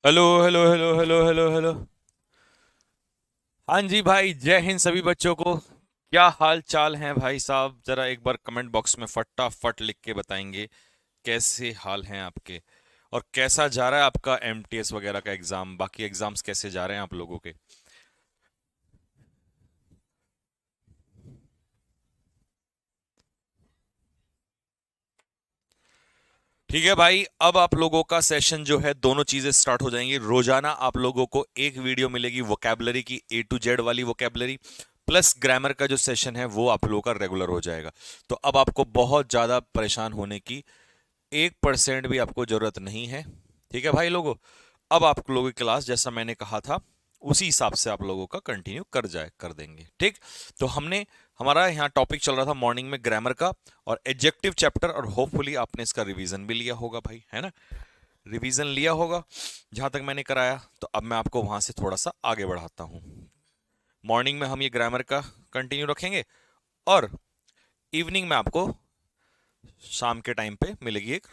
Hello hello hello hello hello hello. हाँ जी भाई, जय हिंद सभी बच्चों को। क्या हाल चाल है भाई साहब? जरा एक बार कमेंट बॉक्स में फटाफट लिख के बताएंगे कैसे हाल हैं आपके, और कैसा जा रहा है आपका एमटीएस वगैरह का एग्जाम, बाकी एग्जाम्स कैसे जा रहे हैं आप लोगों के। ठीक है भाई, अब आप लोगों का सेशन जो है, दोनों चीजें स्टार्ट हो जाएंगी। रोजाना आप लोगों को एक वीडियो मिलेगी वोकैबलरी की, A to Z वाली वोकैबलरी, प्लस ग्रामर का जो सेशन है वो आप लोगों का रेगुलर हो जाएगा। तो अब आपको बहुत ज्यादा परेशान होने की 1% भी आपको जरूरत नहीं है। ठीक है भाई लोगों, अब आप लोगों की क्लास जैसा मैंने कहा था उसी हिसाब से आप लोगों का कंटिन्यू कर देंगे। ठीक। तो हमने, हमारा यहाँ टॉपिक चल रहा था मॉर्निंग में ग्रामर का और एडजेक्टिव चैप्टर, और होपफुली आपने इसका रिवीजन भी लिया होगा भाई, है ना? रिवीजन लिया होगा जहां तक मैंने कराया। तो अब मैं आपको वहां से थोड़ा सा आगे बढ़ाता हूँ। मॉर्निंग में हम ये ग्रामर का कंटिन्यू रखेंगे, और इवनिंग में आपको शाम के टाइम पे मिलेगी एक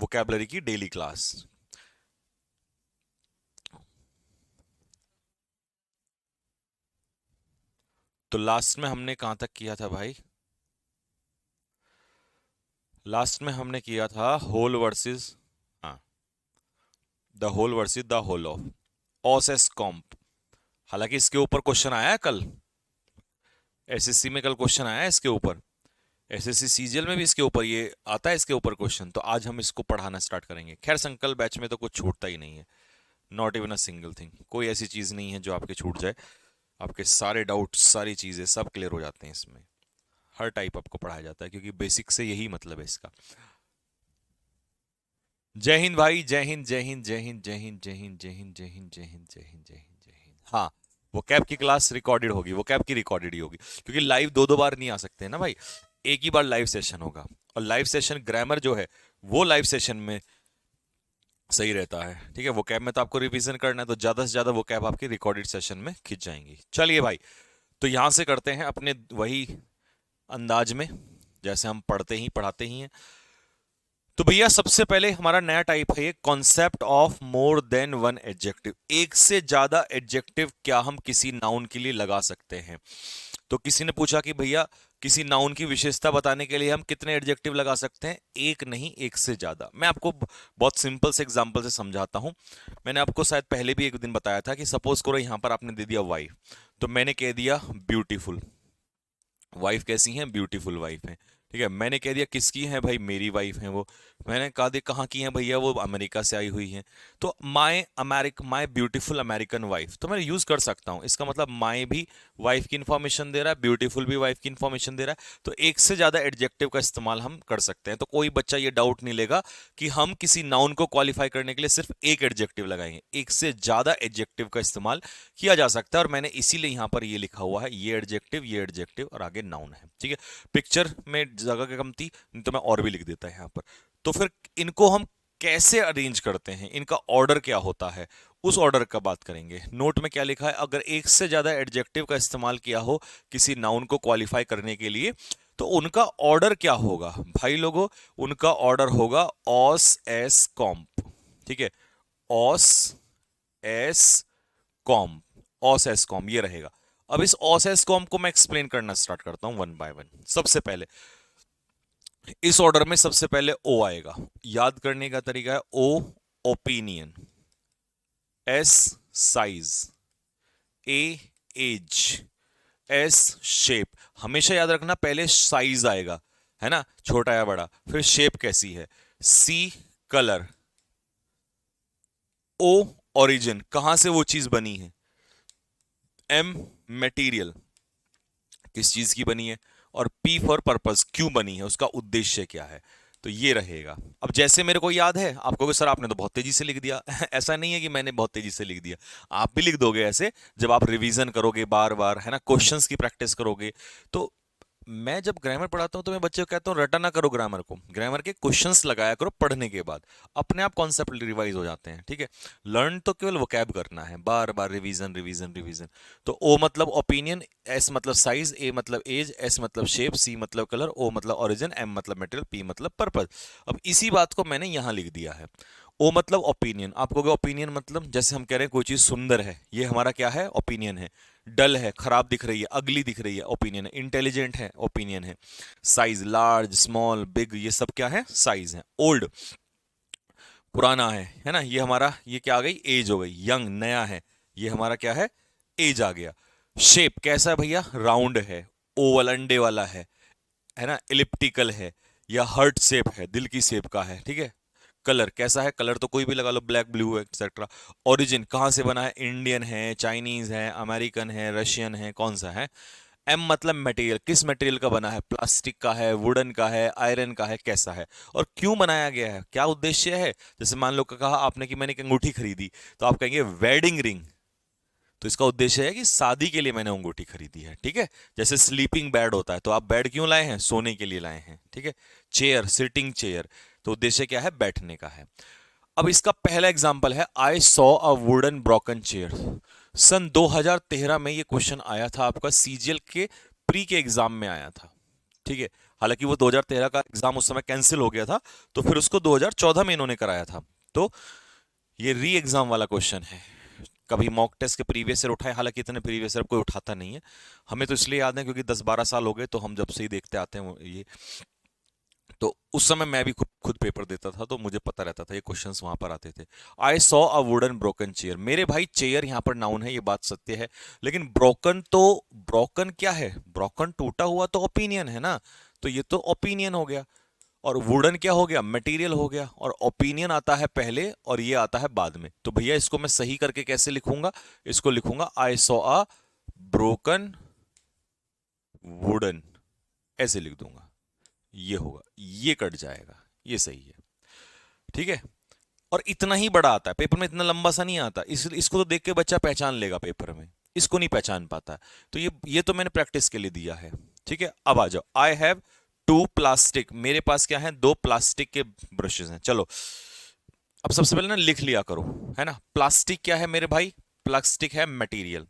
वोकैबलरी की डेली क्लास। तो लास्ट में हमने कहां तक किया था भाई? लास्ट में हमने किया था होल वर्सेस, हाँ, the hole versus the whole of ऑस एस कॉम्प। हालांकि इसके ऊपर क्वेश्चन आया है कल, एसएससी में कल क्वेश्चन आया है इसके ऊपर, एसएससी सीजीएल में भी इसके ऊपर ये आता है, इसके ऊपर क्वेश्चन। तो आज हम इसको पढ़ाना स्टार्ट करेंगे। खैर, संकल्प बैच में तो कुछ छूटता ही नहीं है, not even a single thing. कोई ऐसी चीज नहीं है जो आपके छूट जाए। आपके सारे डाउट, सारी चीजें सब क्लियर हो जाते हैं इसमें। हर टाइप आपको पढ़ाया जाता है, क्योंकि बेसिक से यही मतलब है इसका। जय हिंद भाई, जय हिंद जय हिंद जय हिंद जय हिंद जय हिंद जय हिंद जय हिंद जय हिंद जय हिंद जय हिंद जय हिंद। हाँ, वो कैब की क्लास रिकॉर्डेड होगी, वो कैब की रिकॉर्डेड ही होगी, क्योंकि लाइव दो दो बार नहीं आ सकते ना भाई। एक ही बार लाइव सेशन होगा, और लाइव सेशन ग्रामर जो है वो लाइव सेशन में सही रहता है। ठीक है, वो कैब में तो आपको रिवीजन करना है, तो ज्यादा से ज्यादा वो कैब आपकी रिकॉर्डेड सेशन में खिंच जाएंगी। चलिए भाई, तो यहां से करते हैं अपने वही अंदाज में जैसे हम पढ़ते ही पढ़ाते ही हैं। तो भैया, सबसे पहले हमारा नया टाइप है ये concept of more than one adjective. एक से ज्यादा एडजेक्टिव क्या हम किसी नाउन के लिए लगा सकते हैं? तो किसी ने पूछा कि भैया, किसी नाउन की विशेषता बताने के लिए हम कितने एडजेक्टिव लगा सकते हैं? एक नहीं, एक से ज्यादा। मैं आपको बहुत सिंपल से एग्जांपल से समझाता हूं। मैंने आपको शायद पहले भी एक दिन बताया था कि सपोज करो यहां पर आपने दे दिया वाइफ, तो मैंने कह दिया ब्यूटीफुल। वाइफ कैसी हैं? ब्यूटीफुल वाइफ हैं। ठीक है, मैंने कह दिया किसकी है भाई? मेरी वाइफ है वो। मैंने कहा दे कहाँ की है भैया? वो अमेरिका से आई हुई हैं। तो माई ब्यूटीफुल अमेरिकन वाइफ, तो मैं यूज कर सकता हूँ। इसका मतलब माई भी वाइफ की इंफॉर्मेशन दे रहा है, ब्यूटीफुल भी वाइफ की इंफॉर्मेशन दे रहा है। तो एक से ज्यादा एडजेक्टिव का इस्तेमाल हम कर सकते हैं। तो कोई बच्चा ये डाउट नहीं लेगा कि हम किसी नाउन को क्वालिफाई करने के लिए सिर्फ एक एडजेक्टिव लगाएंगे। एक से ज्यादा एडजेक्टिव का इस्तेमाल किया जा सकता है, और मैंने इसीलिए यहां पर ये लिखा हुआ है, ये एडजेक्टिव और आगे नाउन है। ठीक है, पिक्चर में जगह की कम थी, नहीं तो मैं और भी लिख देता है यहां पर। तो फिर इनको हम कैसे अरेंज करते हैं, इनका ऑर्डर क्या होता है, उस ऑर्डर का बात करेंगे। नोट में क्या लिखा है? अगर एक से ज्यादा एडजेक्टिव का इस्तेमाल किया हो किसी नाउन को क्वालिफाई करने के लिए, तो उनका ऑर्डर क्या होगा भाई लोगों? उनका ऑर्डर होगा ऑस एस कॉम्प। ठीक है, ऑस एस कॉम, ऑस एस कॉम ये रहेगा। अब इस ऑस एस कॉम को मैं एक्सप्लेन करना स्टार्ट करता हूं वन बाय वन। सबसे पहले इस ऑर्डर में सबसे पहले ओ आएगा। याद करने का तरीका है, ओ ओपिनियन, एस साइज, ए एज, एस शेप। हमेशा याद रखना पहले साइज आएगा, है ना, छोटा या बड़ा, फिर शेप कैसी है, सी कलर, ओ ओरिजिन, कहां से वो चीज बनी है, एम मटेरियल, किस चीज की बनी है, और पी फॉर पर्पस, क्यों बनी है, उसका उद्देश्य क्या है। तो ये रहेगा। अब जैसे मेरे को याद है, आप कहोगे सर आपने तो बहुत तेजी से लिख दिया। ऐसा नहीं है कि मैंने बहुत तेजी से लिख दिया, आप भी लिख दोगे ऐसे जब आप रिवीजन करोगे बार बार, है ना, क्वेश्चंस की प्रैक्टिस करोगे। तो मैं जब ग्रामर पढ़ाता हूं तो मैं बच्चे को कहता हूं रटा ना करो ग्रामर को, ग्रामर के क्वेश्चंस लगाया करो पढ़ने के बाद, अपने आप कॉन्सेप्ट रिवाइज हो जाते हैं। ठीक है, लर्न तो केवल वोकैब करना है, बार बार रिवीजन रिवीजन रिवीजन। तो ओ मतलब ओपिनियन, एस मतलब साइज, ए मतलब एज, एस मतलब शेप, सी मतलब कलर, ओ मतलब ओरिजिन, एम मतलब मटेरियल, पी मतलब पर्पस। अब इसी बात को मैंने यहां लिख दिया है। ओ मतलब ओपिनियन, आप कहोगे ओपिनियन मतलब जैसे हम कह रहे हैं कोई चीज सुंदर है, ये हमारा क्या है, ओपिनियन है। डल है, खराब दिख रही है, अगली दिख रही है, ओपिनियन है। इंटेलिजेंट है, ओपिनियन है। साइज, लार्ज, स्मॉल, बिग, ये सब क्या है, साइज है। ओल्ड, पुराना है ना, ये हमारा, ये क्या आ गई, एज हो गई। यंग, नया है, ये हमारा क्या है, एज आ गया। शेप कैसा है भैया, राउंड है, ओवल अंडे वाला है ना, इलिप्टिकल है, या हर्ट शेप है, दिल की शेप का है, ठीक है। कलर कैसा है, कलर तो कोई भी लगा लो, ब्लैक, ब्लू, एक्सेट्रा। ओरिजिन कहाँ से बना है, इंडियन है, चाइनीज है, अमेरिकन है, रशियन है, कौन सा है। एम मतलब मटेरियल, किस मटेरियल का बना है, प्लास्टिक का है, वुडन का है, आयरन का है, कैसा है, और क्यों बनाया गया है, क्या उद्देश्य है। जैसे मान लो कहा आपने कि मैंने एक अंगूठी खरीदी, तो आप कहेंगे वेडिंग रिंग, तो इसका उद्देश्य है कि शादी के लिए मैंने अंगूठी खरीदी है, ठीक है। जैसे स्लीपिंग बेड होता है, तो आप बेड क्यों लाए हैं, सोने के लिए लाए हैं, ठीक है। चेयर, सिटिंग चेयर, तो उद्देश्य क्या है, बैठने का है। अब इसका पहला एग्जांपल है, I saw a wooden broken chair. सन 2013 में ये क्वेश्चन आया था आपका, सीजीएल के प्री के एग्जाम में आया था, ठीक है। हालांकि वो 2013 का एग्जाम उस समय कैंसिल हो गया था, तो फिर उसको 2014 में इन्होंने कराया था। तो ये री एग्जाम वाला क्वेश्चन है। कभी मॉक टेस्ट के प्रीवियस ईयर उठाए, हालांकि इतने प्रीवियस ईयर कोई उठाता नहीं है। हमें तो इसलिए याद है क्योंकि 10-12 साल हो गए, तो हम जब से ही देखते आते हैं ये। तो उस समय मैं भी खुद खुद पेपर देता था, तो मुझे पता रहता था ये क्वेश्चंस वहां पर आते थे। आई saw a wooden broken chair, मेरे भाई चेयर यहां पर नाउन है, ये बात सत्य है। लेकिन ब्रोकन, तो ब्रोकन क्या है, ब्रोकन टूटा हुआ तो ओपिनियन है ना, तो ये तो ओपिनियन हो गया। और वुडन क्या हो गया, मटेरियल हो गया। और ओपिनियन आता है पहले और ये आता है बाद में। तो भैया इसको मैं सही करके कैसे लिखूंगा, इसको लिखूंगा आई सॉ अ ब्रोकन वुडन, ऐसे लिख दूंगा, ये होगा, ये कट जाएगा, ये सही है, ठीक है। और इतना ही बड़ा आता है पेपर में, इतना लंबा सा नहीं आता। इसको तो देख के बच्चा पहचान लेगा पेपर में, इसको नहीं पहचान पाता। तो ये तो मैंने प्रैक्टिस के लिए दिया है, ठीक है। अब आ जाओ, आई हैव टू प्लास्टिक, मेरे पास क्या है, दो प्लास्टिक के ब्रशेस हैं। चलो अब सबसे पहले ना लिख लिया करो, है ना। प्लास्टिक क्या है मेरे भाई, प्लास्टिक है मटेरियल।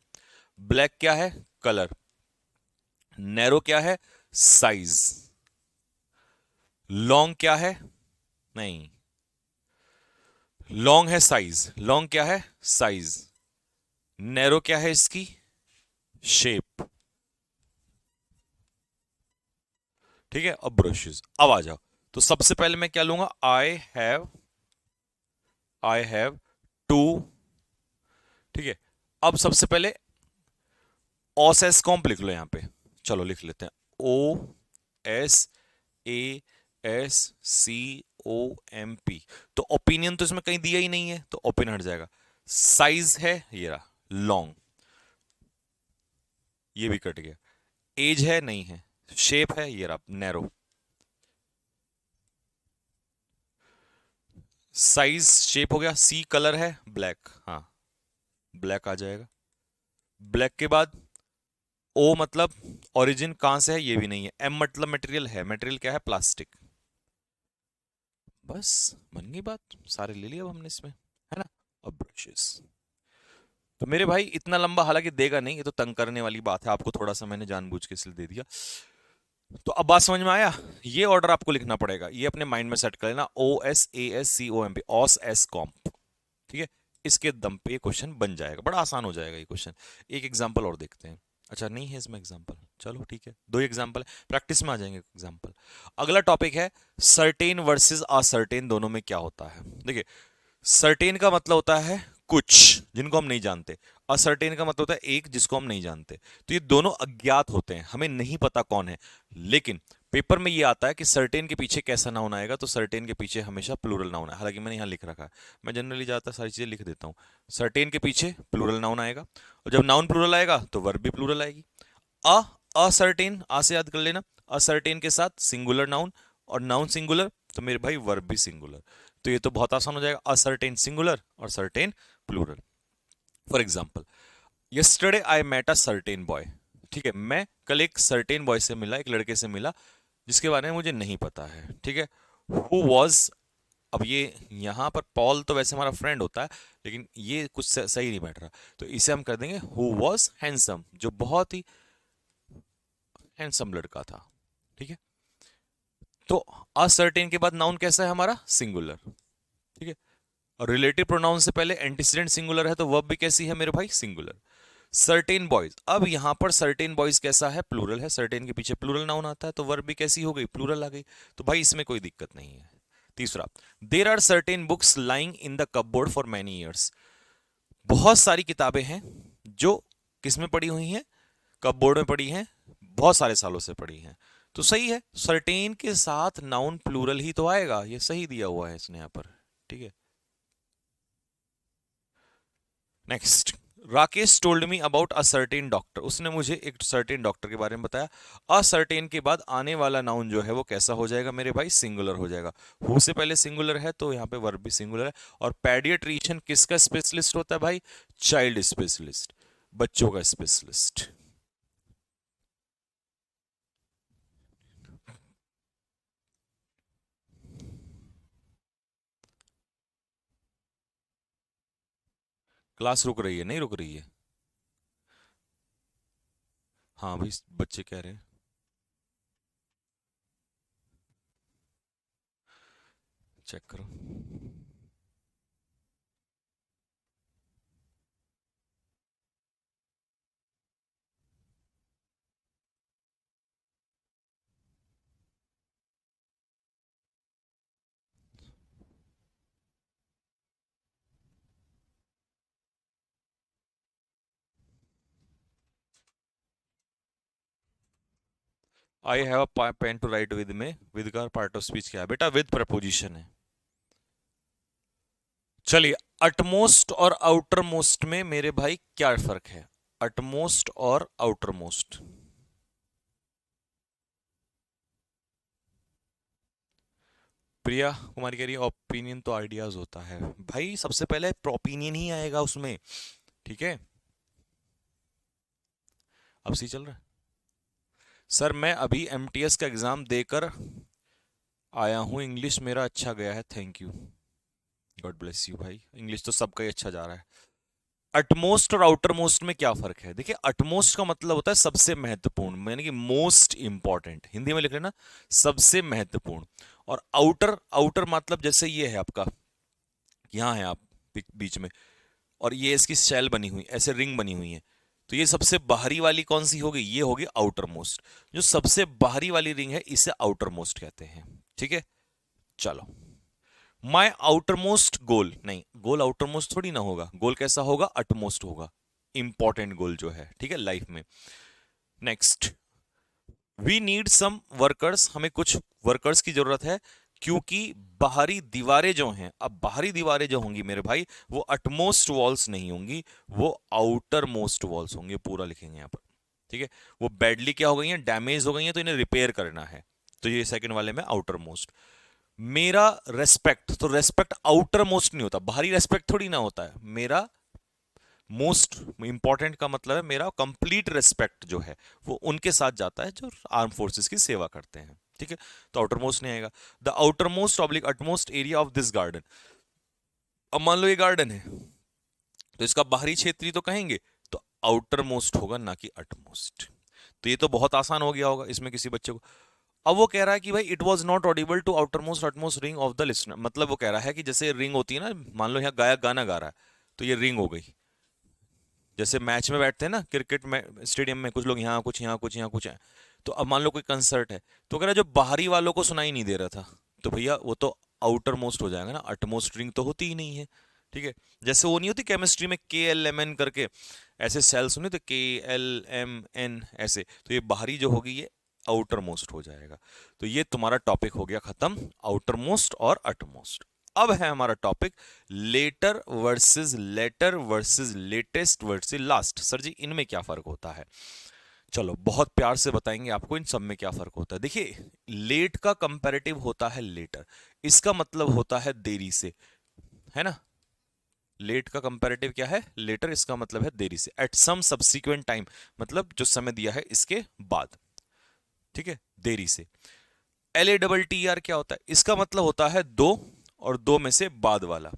ब्लैक क्या है, कलर। नैरो क्या है, साइज। लॉन्ग क्या है, नहीं, लॉन्ग है साइज, लॉन्ग क्या है, साइज। नैरो क्या है इसकी, शेप, ठीक है। अब ब्रशेस, अब आ जाओ। तो सबसे पहले मैं क्या लूंगा, आई हैव टू, ठीक है। अब सबसे पहले ऑस एस कॉम्प लिख लो यहां पे, चलो लिख लेते हैं, O S A S C O M P. तो ओपिनियन तो इसमें कहीं दिया ही नहीं है, तो ओपिन हट जाएगा। साइज है ये रहा, लॉन्ग, ये भी कट गया। एज है, नहीं है। शेप है, ये रहा, नैरो। साइज, शेप हो गया। सी कलर है, ब्लैक, हाँ, ब्लैक आ जाएगा। ब्लैक के बाद ओ मतलब ओरिजिन कहां से है, ये भी नहीं है। एम मतलब मटेरियल है, मटेरियल क्या है, प्लास्टिक। बस बन गई बात, सारे ले लिया अब हमने इसमें, है ना। अब ब्रशेस, तो मेरे भाई इतना लंबा हालांकि देगा नहीं, ये तो तंग करने वाली बात है, आपको थोड़ा सा मैंने जानबूझ के इसलिए दे दिया। तो अब बात समझ में आया, ये ऑर्डर आपको लिखना पड़ेगा, ये अपने माइंड में सेट कर लेना, OSASCOMP, ऑस एस कॉम्प, ठीक है। इसके दम पे ये क्वेश्चन बन जाएगा, बड़ा आसान हो जाएगा ये क्वेश्चन। एक एग्जांपल और देखते हैं। अच्छा नहीं है इसमें एग्जांपल, चलो ठीक है, दो एग्जांपल है, प्रैक्टिस में आ जाएंगे एग्जांपल। अगला टॉपिक है सर्टेन वर्सेस असर्टेन, दोनों में क्या होता है। देखिए, सर्टेन का मतलब होता है कुछ जिनको हम नहीं जानते, असर्टेन का मतलब होता है एक जिसको हम नहीं जानते। तो ये दोनों अज्ञात होते हैं, हमें नहीं पता कौन है। लेकिन पेपर में ये आता है कि सर्टेन के पीछे कैसा नाउन आएगा, तो सर्टेन के पीछे हमेशा प्लूरल नाउन है। हालांकि मैंने यहाँ लिख रखा है, मैं जनरली ज्यादातर सारी चीजें लिख देता हूँ। सर्टेन के पीछे प्लूरल नाउन आएगा, और जब नाउन प्लूरल आएगा तो वर्ब भी प्लूरल आएगी। अ असर्टेन, आ से याद कर लेना, असर्टेन के साथ सिंगुलर नाउन, और नाउन सिंगुलर तो मेरे भाई वर्ब भी सिंगुलर। तो ये तो बहुत आसान हो जाएगा, असर्टेन सिंगुलर और certain plural. For example, yesterday I met a certain boy, ठीक है, मैं कल एक सर्टेन बॉय से मिला, एक लड़के से मिला जिसके बारे में मुझे नहीं पता है, ठीक है। हु वॉज, अब ये यहां पर पॉल तो वैसे हमारा फ्रेंड होता है, लेकिन ये कुछ सही नहीं बैठ रहा, तो इसे हम कर देंगे हु वॉज हैंडसम, जो बहुत ही हैंडसम लड़का था, ठीक है। तो असर्टेन के बाद नाउन कैसा है हमारा, सिंगुलर, ठीक है। और रिलेटिव प्रोनाउन से पहले एंटीसीडेंट सिंगुलर है तो वर्ब भी कैसी है मेरे भाई, सिंगुलर। सर्टेन बॉयज, अब यहां पर सर्टेन बॉयज कैसा है, प्लूरल है, सर्टेन के पीछे प्लूरल नाउन आता है तो वर्ब भी कैसी हो गई, प्लूरल आ गई, तो भाई इसमें कोई दिक्कत नहीं है। तीसरा, there are certain books lying in the cupboard for many years, बहुत सारी किताबें हैं जो किस में पड़ी हुई हैं, कपबोर्ड में पड़ी हैं, बहुत सारे सालों से पड़ी हैं, तो सही है, सर्टेन के साथ नाउन प्लूरल ही तो आएगा, ये सही दिया हुआ है इसने यहां पर, ठीक है। Next, Rakesh told me about a certain doctor, उसने मुझे एक सर्टेन डॉक्टर के बारे में बताया। असर्टेन के बाद आने वाला नाउन जो है वो कैसा हो जाएगा मेरे भाई, सिंगुलर हो जाएगा, हु से पहले सिंगुलर है तो यहाँ पे वर्ब भी सिंगुलर है। और पेडियाट्रिशियन किसका स्पेशलिस्ट होता है भाई, चाइल्ड स्पेशलिस्ट, बच्चों का स्पेशलिस्ट। क्लास रुक रही है, नहीं रुक रही है? हाँ भाई, बच्चे कह रहे हैं। चेक करो। I have a pen to write with में, विद का पार्ट ऑफ स्पीच क्या है बेटा, विद प्रपोजिशन है। चलिए, अटमोस्ट और आउटर मोस्ट में मेरे भाई क्या फर्क है, अटमोस्ट और आउटर मोस्ट। प्रिया कुमारी कह रही है ओपिनियन तो आइडियाज होता है, भाई सबसे पहले ओपिनियन ही आएगा उसमें, ठीक है। अब सी चल रहा है। सर मैं अभी एमटीएस का एग्जाम देकर आया हूँ, इंग्लिश मेरा अच्छा गया है, thank you, God bless you भाई, इंग्लिश तो सबका ही अच्छा जा रहा है। अटमोस्ट और आउटर मोस्ट में क्या फर्क है, देखिए अटमोस्ट का मतलब होता है सबसे महत्वपूर्ण, यानी कि मोस्ट इंपॉर्टेंट, हिंदी में लिख लेना सबसे महत्वपूर्ण। और आउटर, आउटर मतलब जैसे ये है आपका, यहाँ है आप बीच में, और ये इसकी शेल बनी हुई, ऐसे रिंग बनी हुई है, तो ये सबसे बाहरी वाली कौन सी होगी, ये होगी आउटर मोस्ट, जो सबसे बाहरी वाली रिंग है इसे आउटर मोस्ट कहते हैं, ठीक है। चलो, माई आउटर मोस्ट गोल, नहीं गोल आउटर मोस्ट थोड़ी ना होगा, गोल कैसा होगा, अटमोस्ट होगा, इंपॉर्टेंट गोल जो है, ठीक है, लाइफ में। Next, we need some workers, हमें कुछ वर्कर्स की जरूरत है, क्योंकि बाहरी दीवारें जो हैं, अब बाहरी दीवारें जो होंगी मेरे भाई वो अटमोस्ट वॉल्स नहीं होंगी, वो आउटर मोस्ट वॉल्स होंगे, पूरा लिखेंगे यहां पर, ठीक है। वो बैडली क्या हो गई हैं, डैमेज हो गई हैं, तो इन्हें रिपेयर करना है, तो ये सेकंड वाले में आउटर मोस्ट। मेरा रेस्पेक्ट, तो रेस्पेक्ट आउटर मोस्ट नहीं होता, बाहरी रेस्पेक्ट थोड़ी ना होता है, मेरा मोस्ट इंपॉर्टेंट का मतलब है मेरा कंप्लीट रेस्पेक्ट जो है वो उनके साथ जाता है जो आर्म फोर्सेस की सेवा करते हैं, ठीक है, तो आउटर मोस्ट नहीं आएगा। The outer most oblique utmost area of this garden, अब मान लो ये गार्डन है तो इसका बाहरी क्षेत्र ही तो कहेंगे, तो आउटर मोस्ट होगा ना कि अटमोस्ट। तो ये तो बहुत आसान हो गया होगा इसमें किसी बच्चे को। अब वो कह रहा है कि भाई it was not audible to outermost utmost ring of the listener, मतलब वो कह रहा है कि जैसे रिंग होती है ना, मान लो यहाँ गायक गाना गा रहा है तो ये रिंग हो गई, जैसे मैच में बैठते हैं ना क्रिकेट में स्टेडियम में, कुछ लोग यहाँ कुछ यहाँ कुछ यहाँ कुछ है, तो अब मान लो कोई कंसर्ट है तो कह रहा जो बाहरी वालों को सुनाई नहीं दे रहा था, तो भैया वो तो आउटर मोस्ट हो जाएगा ना, अटमोस्ट रिंग तो होती ही नहीं है, ठीक है। जैसे वो नहीं होती केमिस्ट्री में KLMN करके ऐसे सेल सुने तो KLMN ऐसे, तो ये बाहरी जो होगी ये आउटर मोस्ट हो जाएगा। तो ये तुम्हारा टॉपिक हो गया खत्म, आउटर मोस्ट और अटमोस्ट। अब है हमारा topic later versus latest versus last. Sir ji इनमें क्या फर्क होता है, चलो बहुत प्यार से बताएंगे आपको इन सब में क्या फर्क होता है। देखिए, लेट का कंपैरेटिव होता है लेटर, इसका मतलब होता है देरी से, है ना। लेट का कंपैरेटिव क्या है, लेटर, इसका मतलब है देरी से, एट सम सब्सिक्वेंट टाइम, मतलब जो समय दिया है इसके बाद, ठीक है, देरी से। LATTER क्या होता है, इसका मतलब होता है दो, और दो में से बाद वाला,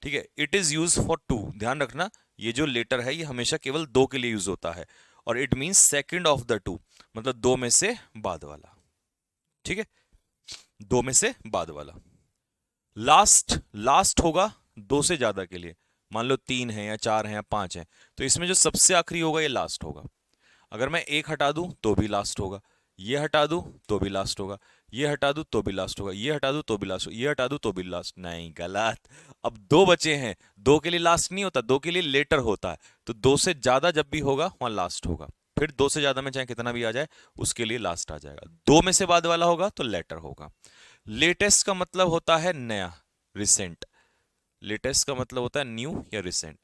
ठीक है। It is use for two, ध्यान रखना ये जो लेटर है ये हमेशा केवल दो के लिए यूज होता है, और it means second of the two, मतलब दो में से बाद वाला, ठीक है, दो में से बाद वाला। लास्ट, लास्ट होगा दो से ज्यादा के लिए, मान लो 3 है या 4 है या 5 है, तो इसमें जो सबसे आखिरी होगा ये लास्ट होगा। अगर मैं एक हटा दूं तो भी लास्ट होगा, ये हटा दूं तो भी लास्ट होगा, ये हटा दूं तो भी लास्ट होगा, ये हटा दूं तो भी लास्ट होगा, ये हटा दूं तो भी लास्ट, नहीं गलत। अब दो बचे हैं, दो के लिए लास्ट नहीं होता, दो के लिए लेटर होता है, तो दो से ज्यादा जब भी होगा वहां लास्ट होगा। फिर दो से ज्यादा में चाहे कितना भी आ जाए उसके लिए लास्ट आ जाएगा। दो में से बाद वाला होगा तो लेटर होगा। लेटेस्ट का मतलब होता है नया, रिसेंट। लेटेस्ट का मतलब होता है न्यू या रिसेंट।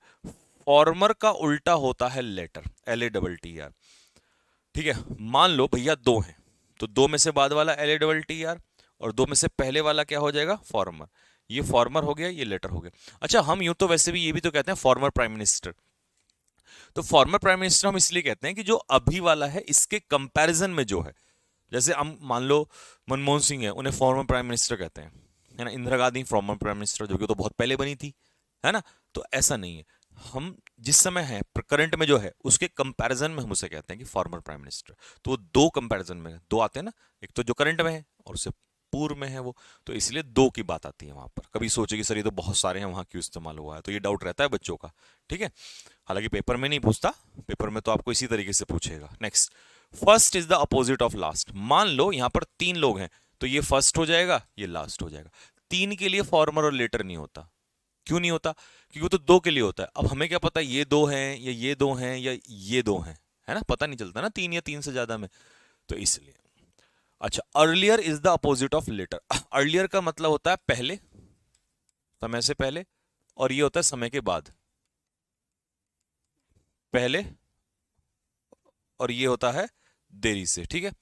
फॉर्मर का उल्टा होता है लेटर, LATTR। ठीक है, मान लो भैया दो हैं, तो दो में से बाद वाला LATTR और दो में से पहले वाला क्या हो जाएगा, फॉर्मर। ये फॉर्मर हो गया, ये लेटर हो गया। अच्छा, हम यूं तो वैसे भी ये भी तो कहते हैं फॉर्मर प्राइम मिनिस्टर। तो फॉर्मर प्राइम मिनिस्टर हम इसलिए कहते हैं कि जो अभी वाला है इसके कंपैरिजन में जो है, जैसे हम मान लो मनमोहन सिंह है, उन्हें फॉर्मर प्राइम मिनिस्टर कहते हैं, है ना। Indira Gandhi former prime minister, जो कि तो बहुत पहले बनी थी, है ना। तो ऐसा नहीं है, हम जिस समय है करंट में जो है उसके कंपैरिजन में हम उसे कहते हैं कि फॉर्मर प्राइम मिनिस्टर। तो वो दो कंपैरिजन में दो आते हैं ना, एक तो जो करंट में है और उससे पूर्व में है वो, तो इसलिए दो की बात आती है वहां पर। कभी सोचे कि सर ये तो बहुत सारे हैं, वहां क्यों इस्तेमाल हुआ है, तो ये डाउट रहता है बच्चों का। ठीक है, हालांकि पेपर में नहीं पूछता, पेपर में तो आपको इसी तरीके से पूछेगा। Next, first is the opposite of last. मान लो यहां पर तीन लोग हैं, तो ये फर्स्ट हो जाएगा, ये लास्ट हो जाएगा। तीन के लिए फॉर्मर और लेटर नहीं होता। क्यों नहीं होता, क्योंकि वो तो दो के लिए होता है। अब हमें क्या पता ये दो हैं या ये दो हैं या ये दो हैं, है ना, पता नहीं चलता ना तीन या तीन से ज्यादा में, तो इसलिए। अच्छा, earlier is the opposite of later. Earlier का मतलब होता है पहले, समय से पहले, और ये होता है समय के बाद। पहले और ये होता है देरी से। ठीक है,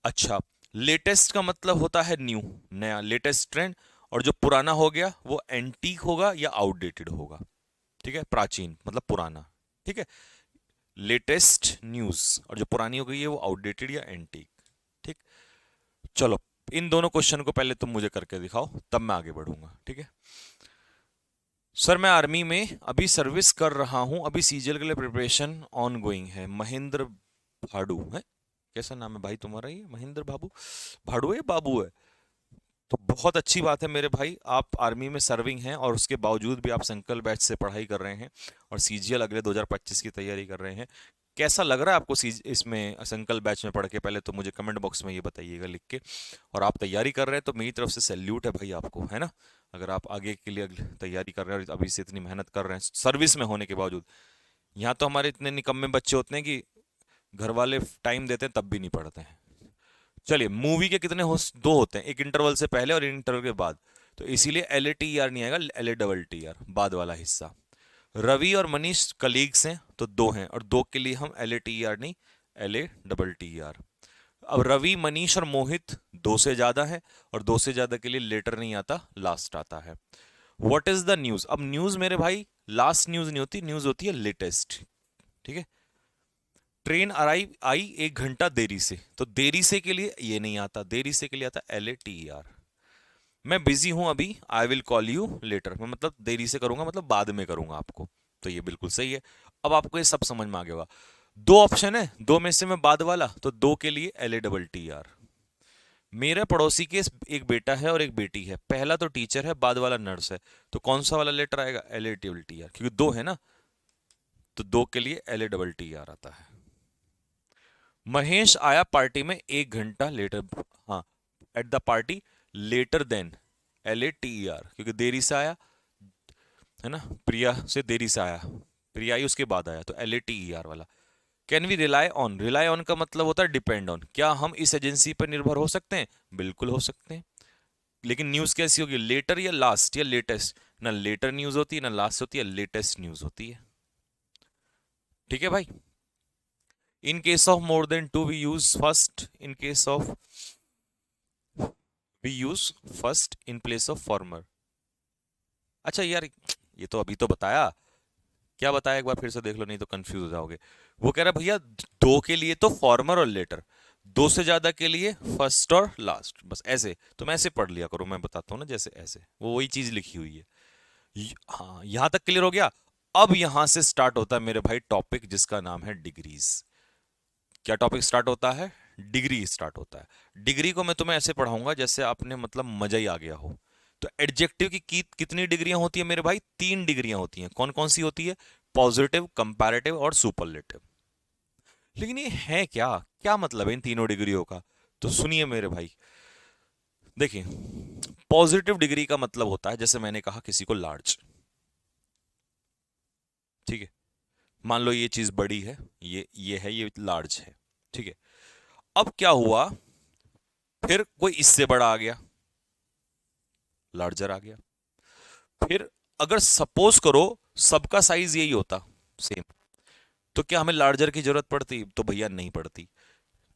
अच्छा, लेटेस्ट का मतलब होता है न्यू, नया, लेटेस्ट ट्रेंड। और जो पुराना हो गया वो एंटीक होगा या आउटडेटेड होगा। ठीक है, प्राचीन मतलब पुराना। ठीक है, लेटेस्ट न्यूज, और जो पुरानी हो गई है वो आउटडेटेड या एंटीक। ठीक, चलो इन दोनों क्वेश्चन को पहले तुम मुझे करके दिखाओ, तब मैं आगे बढ़ूंगा। ठीक है, सर मैं आर्मी में अभी सर्विस कर रहा हूं, अभी सीजीएल के लिए प्रिपरेशन ऑन गोइंग है। महेंद्र भाडू है, कैसा नाम है भाई तुम्हारा, ये महेंद्र बाबू भाडू है, बाबू है। तो बहुत अच्छी बात है मेरे भाई, आप आर्मी में सर्विंग हैं और उसके बावजूद भी आप संकल्प बैच से पढ़ाई कर रहे हैं और सीजीएल अगले 2025 की तैयारी कर रहे हैं। कैसा लग रहा है आपको इसमें संकल्प बैच में पढ़ के, पहले तो मुझे कमेंट बॉक्स में ये बताइएगा लिख के। और आप तैयारी कर रहे हैं तो मेरी तरफ से सैल्यूट है भाई आपको, है ना। अगर आप आगे के लिए तैयारी कर रहे हैं और अभी से इतनी मेहनत कर रहे हैं सर्विस में होने के बावजूद। यहाँ तो हमारे इतने निकम्मे बच्चे होते हैं कि घर वाले टाइम देते हैं तब भी नहीं पढ़ते हैं। चलिए, मूवी के कितने दो होते हैं, एक इंटरवल से पहले और इंटरवल के बाद, तो इसीलिए LATER नहीं आएगा, LATTR बाद वाला हिस्सा। रवि और मनीष कलीग्स हैं तो दो हैं, और दो के लिए हम LATER नहीं, LATTR। अब रवि, मनीष और मोहित दो से ज्यादा है, और दो से ज्यादा के लिए लेटर नहीं आता, लास्ट आता है। What is the news. अब न्यूज मेरे भाई लास्ट न्यूज नहीं होती, न्यूज होती है लेटेस्ट। ठीक है, ट्रेन आई 1 घंटा देरी से, तो देरी से के लिए ये नहीं आता, देरी से के लिए आता LATER। मैं बिजी हूं अभी, I will call you later, मैं मतलब देरी से करूंगा मतलब बाद में करूंगा आपको। तो ये बिल्कुल सही है। अब आपको ये सब समझ में आ गया होगा। दो ऑप्शन है, दो में से मैं बाद वाला, तो दो के लिए LATTR। मेरे पड़ोसी के एक बेटा है और एक बेटी है, पहला तो टीचर है, बाद वाला नर्स है, तो कौन सा वाला लेटर आएगा, LATTR, क्योंकि दो है ना, तो दो के लिए LATTR आता है। महेश आया पार्टी में 1 घंटा लेटर, हाँ, at the party later then, LATER, क्योंकि देरी से आया, है ना, प्रिया से देरी से आया, प्रिया आई उसके बाद आया, तो LATER वाला। Can we rely on, rely on का मतलब होता है डिपेंड ऑन, क्या हम इस एजेंसी पर निर्भर हो सकते हैं, बिल्कुल हो सकते हैं। लेकिन न्यूज कैसी होगी, लेटर या लास्ट या लेटेस्ट, ना लेटर न्यूज होती है ना लास्ट होती है, लेटेस्ट न्यूज होती है। ठीक है भाई, in case of more than two we use first, in case of we use first in place of former. अच्छा यार, ये तो अभी तो बताया, क्या बताया एक बार फिर से देख लो, नहीं तो कंफ्यूज हो जाओगे। वो कह रहा भैया दो के लिए तो फॉर्मर और लेटर, दो से ज्यादा के लिए फर्स्ट और लास्ट, बस ऐसे तुम ऐसे पढ़ लिया करो, मैं बताता हूँ ना जैसे ऐसे, वो वही चीज लिखी हुई है। हाँ, यहां तक क्लियर हो गया। अब यहां से स्टार्ट होता है मेरे भाई टॉपिक जिसका नाम है डिग्रीज। क्या टॉपिक स्टार्ट होता है, डिग्री स्टार्ट होता है। डिग्री को मैं तुम्हें ऐसे पढ़ाऊंगा जैसे आपने मतलब मजा ही आ गया हो, तो एडजेक्टिव की कितनी डिग्रियां होती है मेरे भाई? 3 डिग्रियां होती हैं। कौन कौन सी होती है? पॉजिटिव, कंपैरेटिव और सुपरलेटिव। लेकिन ये है क्या, क्या मतलब है इन तीनों डिग्रियों का? तो सुनिए मेरे भाई, देखिए, पॉजिटिव डिग्री का मतलब होता है, जैसे मैंने कहा, किसी को लार्ज, ठीक है, मान लो ये चीज बड़ी है, ये है, ये लार्ज है, ठीक है। अब क्या हुआ, फिर कोई इससे बड़ा आ गया, लार्जर आ गया। फिर अगर सपोज करो सबका साइज यही होता, सेम, तो क्या हमें लार्जर की जरूरत पड़ती? तो भैया नहीं पड़ती,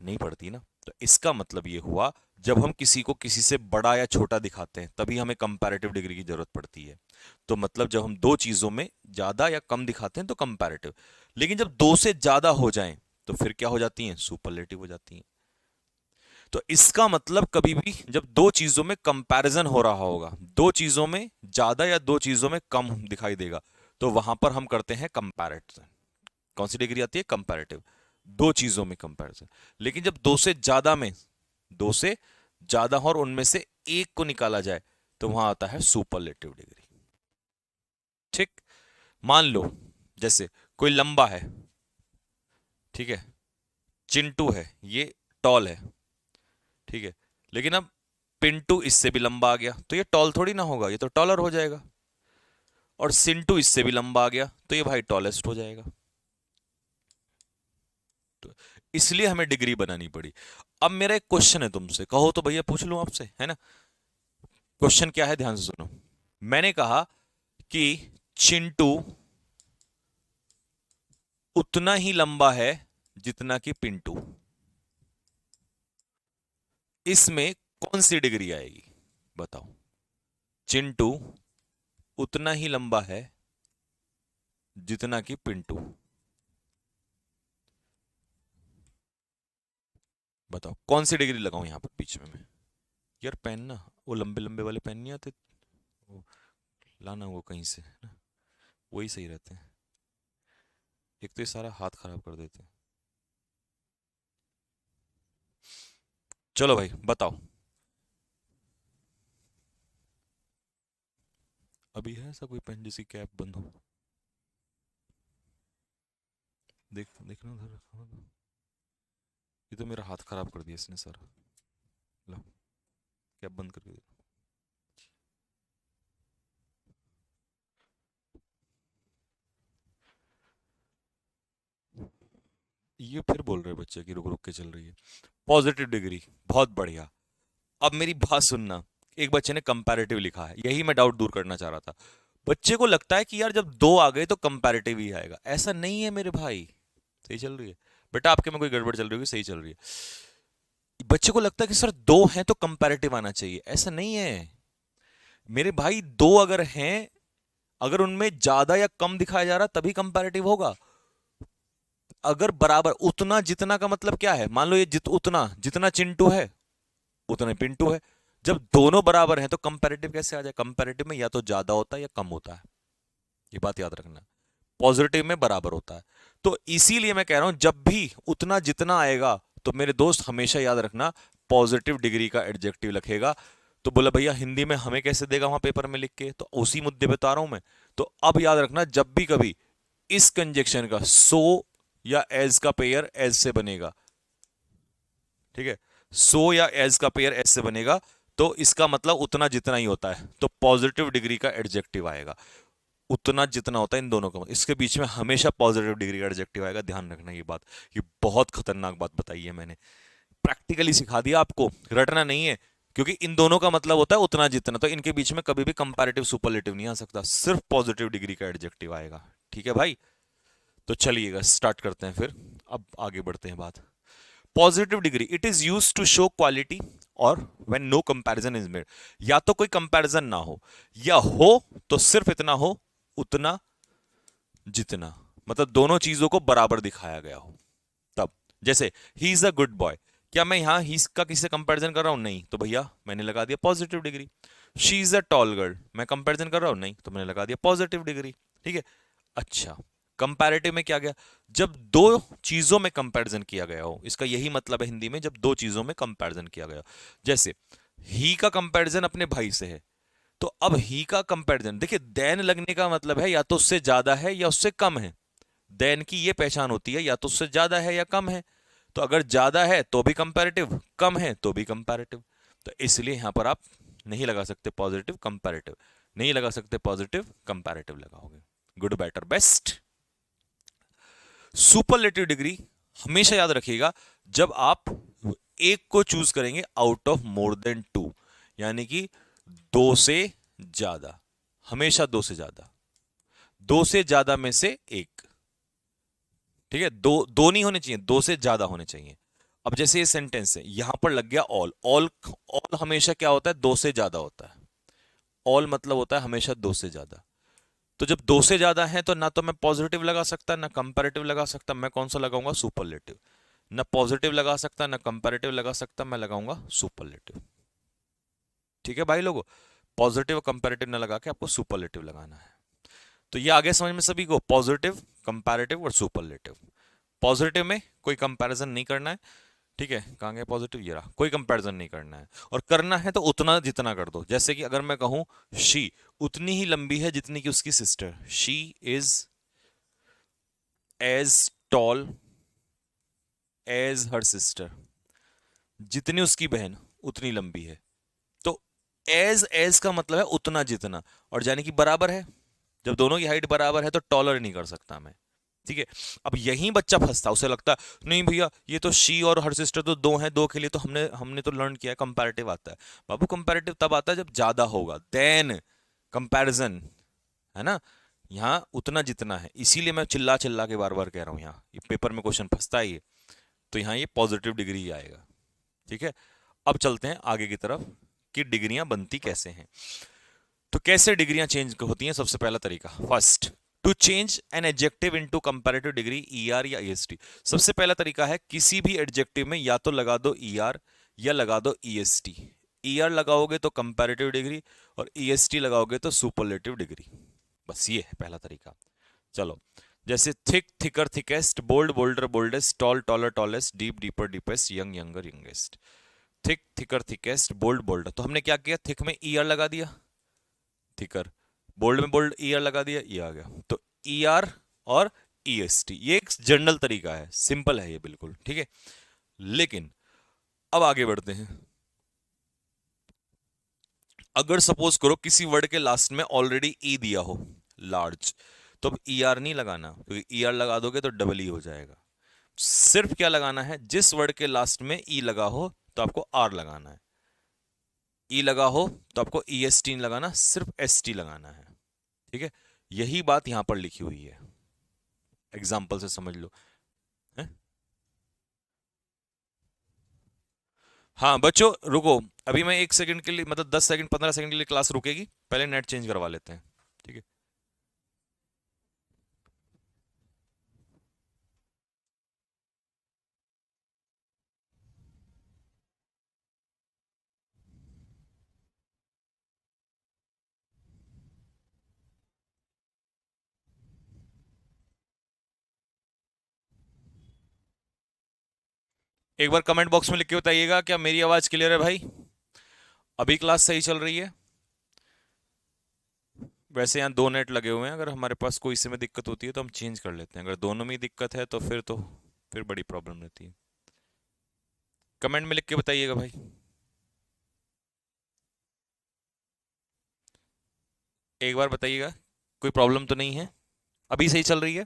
नहीं पड़ती ना। तो इसका मतलब ये हुआ, जब हम किसी को किसी से बड़ा या छोटा दिखाते हैं तभी हमें कंपैरेटिव डिग्री की जरूरत पड़ती है। तो मतलब जब हम दो चीजों में ज्यादा या कम दिखाते हैं तो कंपैरेटिव, लेकिन जब दो से ज्यादा हो जाएं तो फिर क्या हो जाती हैं? सुपरलेटिव हो जाती हैं। तो इसका मतलब कभी भी जब दो चीजों में कंपैरिजन हो रहा होगा, दो चीजों में ज्यादा या दो चीजों में कम दिखाई देगा, तो वहां पर हम करते हैं कंपैरिजन। कौन सी डिग्री आती है? कंपैरेटिव, दो चीजों में कंपैरिजन। लेकिन जब दो से ज्यादा में, दो से ज्यादा हो और उनमें से एक को निकाला जाए, तो वहां आता है सुपरलेटिव डिग्री। ठीक, मान लो जैसे कोई लंबा है, ठीक है, चिंटू है, ये टॉल है, ठीक है, लेकिन अब पिंटू इससे भी लंबा आ गया, तो ये टॉल थोड़ी ना होगा, ये तो टॉलर हो जाएगा। और सिंटू इससे भी लंबा आ गया, तो ये भाई टॉलेस्ट हो जाएगा। तो इसलिए हमें डिग्री बनानी पड़ी। अब मेरा एक क्वेश्चन है तुमसे, कहो तो भैया पूछ लूं आपसे, है ना? क्वेश्चन क्या है, ध्यान से सुनो। मैंने कहा कि चिंटू उतना ही लंबा है जितना कि पिंटू, इसमें कौन सी डिग्री आएगी? बताओ। चिंटू उतना ही लंबा है जितना कि पिंटू, बताओ कौन सी डिग्री लगाऊं यहां पर बीच में मैं? यार पेन ना, वो लंबे लंबे वाले पेन नहीं आते, वो लाना वो कहीं से ना, वही सही रहते हैं। एक तो ये सारा हाथ खराब कर देते हैं। चलो भाई बताओ, अभी है ऐसा कोई पेन जिसकी कैप बंद हो? देखना उधर, हाँ, ये तो मेरा हाथ खराब कर दिया इसने सारा। लो, कैप बंद करके दे। ये फिर बोल रहे बच्चे कि रुक रुक के चल रही है। पॉजिटिव डिग्री, बहुत बढ़िया। अब मेरी बात सुनना, एक बच्चे ने कंपैरेटिव लिखा है, यही मैं डाउट दूर करना चाह रहा था। बच्चे को लगता है कि यार जब दो आ गए तो कंपैरेटिव ही आएगा, ऐसा नहीं है मेरे भाई। सही चल रही है बेटा, आपके में कोई गड़बड़ चल रही होगी, सही चल रही है। बच्चे को लगता है कि सर दो हैं तो कंपैरेटिव आना चाहिए, ऐसा नहीं है मेरे भाई। दो अगर हैं, अगर उनमें ज्यादा या कम दिखाया जा रहा तभी कंपैरेटिव होगा। अगर बराबर, उतना जितना का मतलब क्या है? मान लो ये उतना जितना चिंटू है उतना पिंटू है। जब दोनों बराबर हैं तो कंपैरेटिव कैसे आ जाए? कंपैरेटिव में या तो ज्यादा होता है या कम होता है, ये बात याद रखना। पॉजिटिव में बराबर होता है। तो इसीलिए मैं कह रहा हूं जब भी उतना जितना आएगा तो मेरे दोस्त हमेशा याद रखना, पॉजिटिव डिग्री का एडजेक्टिव लिखेगा। तो बोला भैया हिंदी में हमें कैसे देगा वहां पेपर में लिख के? तो उसी मुद्दे बता रहा हूं मैं। तो अब याद रखना, जब भी कभी इस कंजक्शन का सो या एज का पेयर एज से बनेगा, ठीक है, सो या एज का पेयर एज से बनेगा, तो इसका मतलब उतना जितना ही होता है, तो पॉजिटिव डिग्री का एडजेक्टिव आएगा। उतना जितना होता है इन दोनों का, इसके बीच में हमेशा पॉजिटिव डिग्री का एडजेक्टिव आएगा, ध्यान रखना ये बात। ये बहुत खतरनाक बात बताई है मैंने, प्रैक्टिकली सिखा दिया आपको, रटना नहीं है। क्योंकि इन दोनों का मतलब होता है उतना जितना, तो इनके बीच में कभी भी कंपैरेटिव सुपरलेटिव नहीं आ सकता, सिर्फ पॉजिटिव डिग्री का एडजेक्टिव आएगा। ठीक है भाई, तो चलिएगा स्टार्ट करते हैं फिर, अब आगे बढ़ते हैं बात। Positive degree, it is use to show quality और when no comparison is made. या तो कोई कंपैरिजन ना हो, या हो तो सिर्फ इतना हो, उतना जितना, मतलब दोनों चीजों को बराबर दिखाया गया हो तब। जैसे he is a good boy, क्या मैं यहां ही का किससे कंपैरिजन कर रहा हूं? नहीं, तो भैया मैंने लगा दिया positive degree. She is a tall girl, मैं कंपैरिजन कर रहा हूं? नहीं, तो मैंने लगा दिया पॉजिटिव डिग्री। ठीक है, अच्छा, कंपैरेटिव में क्या गया? जब दो चीजों में कंपैरिजन किया गया हो, इसका यही मतलब है हिंदी में, जब दो चीजों में कंपैरिजन किया गया हो। जैसे ही का कंपैरिजन अपने भाई से है, तो अब ही का कंपैरिजन देखिए, देन लगने का मतलब है या तो उससे ज्यादा है या उससे कम है। देन की ये पहचान होती है या तो उससे ज्यादा है या कम है। तो अगर ज्यादा है तो भी कंपैरेटिव, कम है तो भी कंपैरेटिव। तो इसलिए यहां पर आप नहीं लगा सकते पॉजिटिव कंपैरेटिव, नहीं लगा सकते पॉजिटिव कंपैरेटिव लगाओगे। Good, better, best. Superlative degree हमेशा याद रखिएगा जब आप एक को चूज करेंगे out of more than two, यानी कि दो से ज्यादा, हमेशा दो से ज्यादा, दो से ज्यादा में से एक। ठीक है, दो दो नहीं होने चाहिए, दो से ज्यादा होने चाहिए। अब जैसे ये सेंटेंस है, यहां पर लग गया ऑल। ऑल ऑल हमेशा क्या होता है, दो से ज्यादा होता है। ऑल मतलब होता है हमेशा दो से ज्यादा। तो जब दो से ज्यादा है तो ना तो मैं पॉजिटिव लगा सकता ना कंपैरेटिव लगा सकता, मैं कौन सा लगाऊंगा, सुपरलेटिव। ना पॉजिटिव लगा सकता ना कंपैरेटिव लगा सकता, मैं लगाऊंगा सुपरलेटिव। ठीक है भाई लोगों, पॉजिटिव कंपैरेटिव ना लगा के आपको सुपरलेटिव लगाना है। तो ये आगे समझ में सभी को, पॉजिटिव, कंपैरेटिव और सुपरलेटिव। पॉजिटिव में कोई कंपैरिजन नहीं करना है। ठीक है, कहाँ गया पॉजिटिव, ये रहा, कोई कंपैरिजन नहीं करना है। और करना है तो उतना जितना कर दो। जैसे कि अगर मैं कहूं शी उतनी ही लंबी है जितनी कि उसकी sister, she is as tall as her sister, जितनी उसकी बहन उतनी लंबी है। तो एज एज का मतलब है उतना जितना, और यानी कि बराबर है। जब दोनों की हाइट बराबर है तो टॉलर नहीं कर सकता मैं। ठीक है, अब यही बच्चा फंसता, उसे लगता है नहीं भैया ये तो शी और हर सिस्टर तो दो हैं, दो के लिए तो हमने हमने तो लर्न किया है कंपैरेटिव आता है। बाबू कंपैरेटिव तब आता है जब ज्यादा होगा, देन कंपैरिजन, है ना। यहाँ उतना जितना है, इसीलिए मैं चिल्ला चिल्ला के बार बार कह रहा हूँ, यहाँ ये पेपर में क्वेश्चन फंसता है ये। तो यहाँ ये पॉजिटिव डिग्री ही आएगा। ठीक है, अब चलते हैं आगे की तरफ कि डिग्रियां बनती कैसे हैं। तो कैसे डिग्रियां चेंज होती हैं, सबसे पहला तरीका, first, to change an adjective into comparative degree, ER या ईएसटी। सबसे पहला तरीका है किसी भी एडजेक्टिव में या तो लगा दो ईआर या लगा दो ईएसटी। ईआर लगाओगे तो कंपैरेटिव डिग्री और ईएसटी लगाओगे तो सुपरलेटिव डिग्री। बस ये है पहला तरीका। चलो, जैसे thick thicker thickest, bold bolder boldest, tall taller tallest, deep deeper deepest, young younger youngest. Thick thicker thickest, bold bolder, तो हमने क्या किया, थिक में ईआर लगा दिया, थिकर, बोल्ड में बोल्ड ईआर लगा दिया, ये आ गया। तो ईआर और ईएसटी, ये एक जनरल तरीका है, सिंपल है ये बिल्कुल। ठीक है, लेकिन अब आगे बढ़ते हैं। अगर सपोज करो किसी वर्ड के लास्ट में ऑलरेडी ई दिया हो, लार्ज, तो अब ईआर नहीं लगाना, क्योंकि ईआर लगा दोगे तो डबल ई हो जाएगा। सिर्फ क्या लगाना है, जिस वर्ड के लास्ट में ई लगा हो तो आपको आर लगाना है, ई लगा हो तो आपको ई एस टी लगाना, सिर्फ एस टी लगाना है। ठीक है, यही बात यहां पर लिखी हुई है, एग्जाम्पल से समझ लो। है? हाँ बच्चों रुको, अभी मैं 1 सेकंड के लिए, मतलब 10 सेकंड 15 सेकंड के लिए क्लास रुकेगी, पहले नेट चेंज करवा लेते हैं। ठीक है, एक बार कमेंट बॉक्स में लिख के बताइएगा क्या मेरी आवाज क्लियर है भाई, अभी क्लास सही चल रही है। वैसे यहाँ दो नेट लगे हुए हैं, अगर हमारे पास कोई इसमें दिक्कत होती है तो हम चेंज कर लेते हैं, अगर दोनों में ही दिक्कत है तो फिर बड़ी प्रॉब्लम रहती है। कमेंट में लिख के बताइएगा भाई। एक बार बताइएगा, कोई प्रॉब्लम तो नहीं है, अभी सही चल रही है।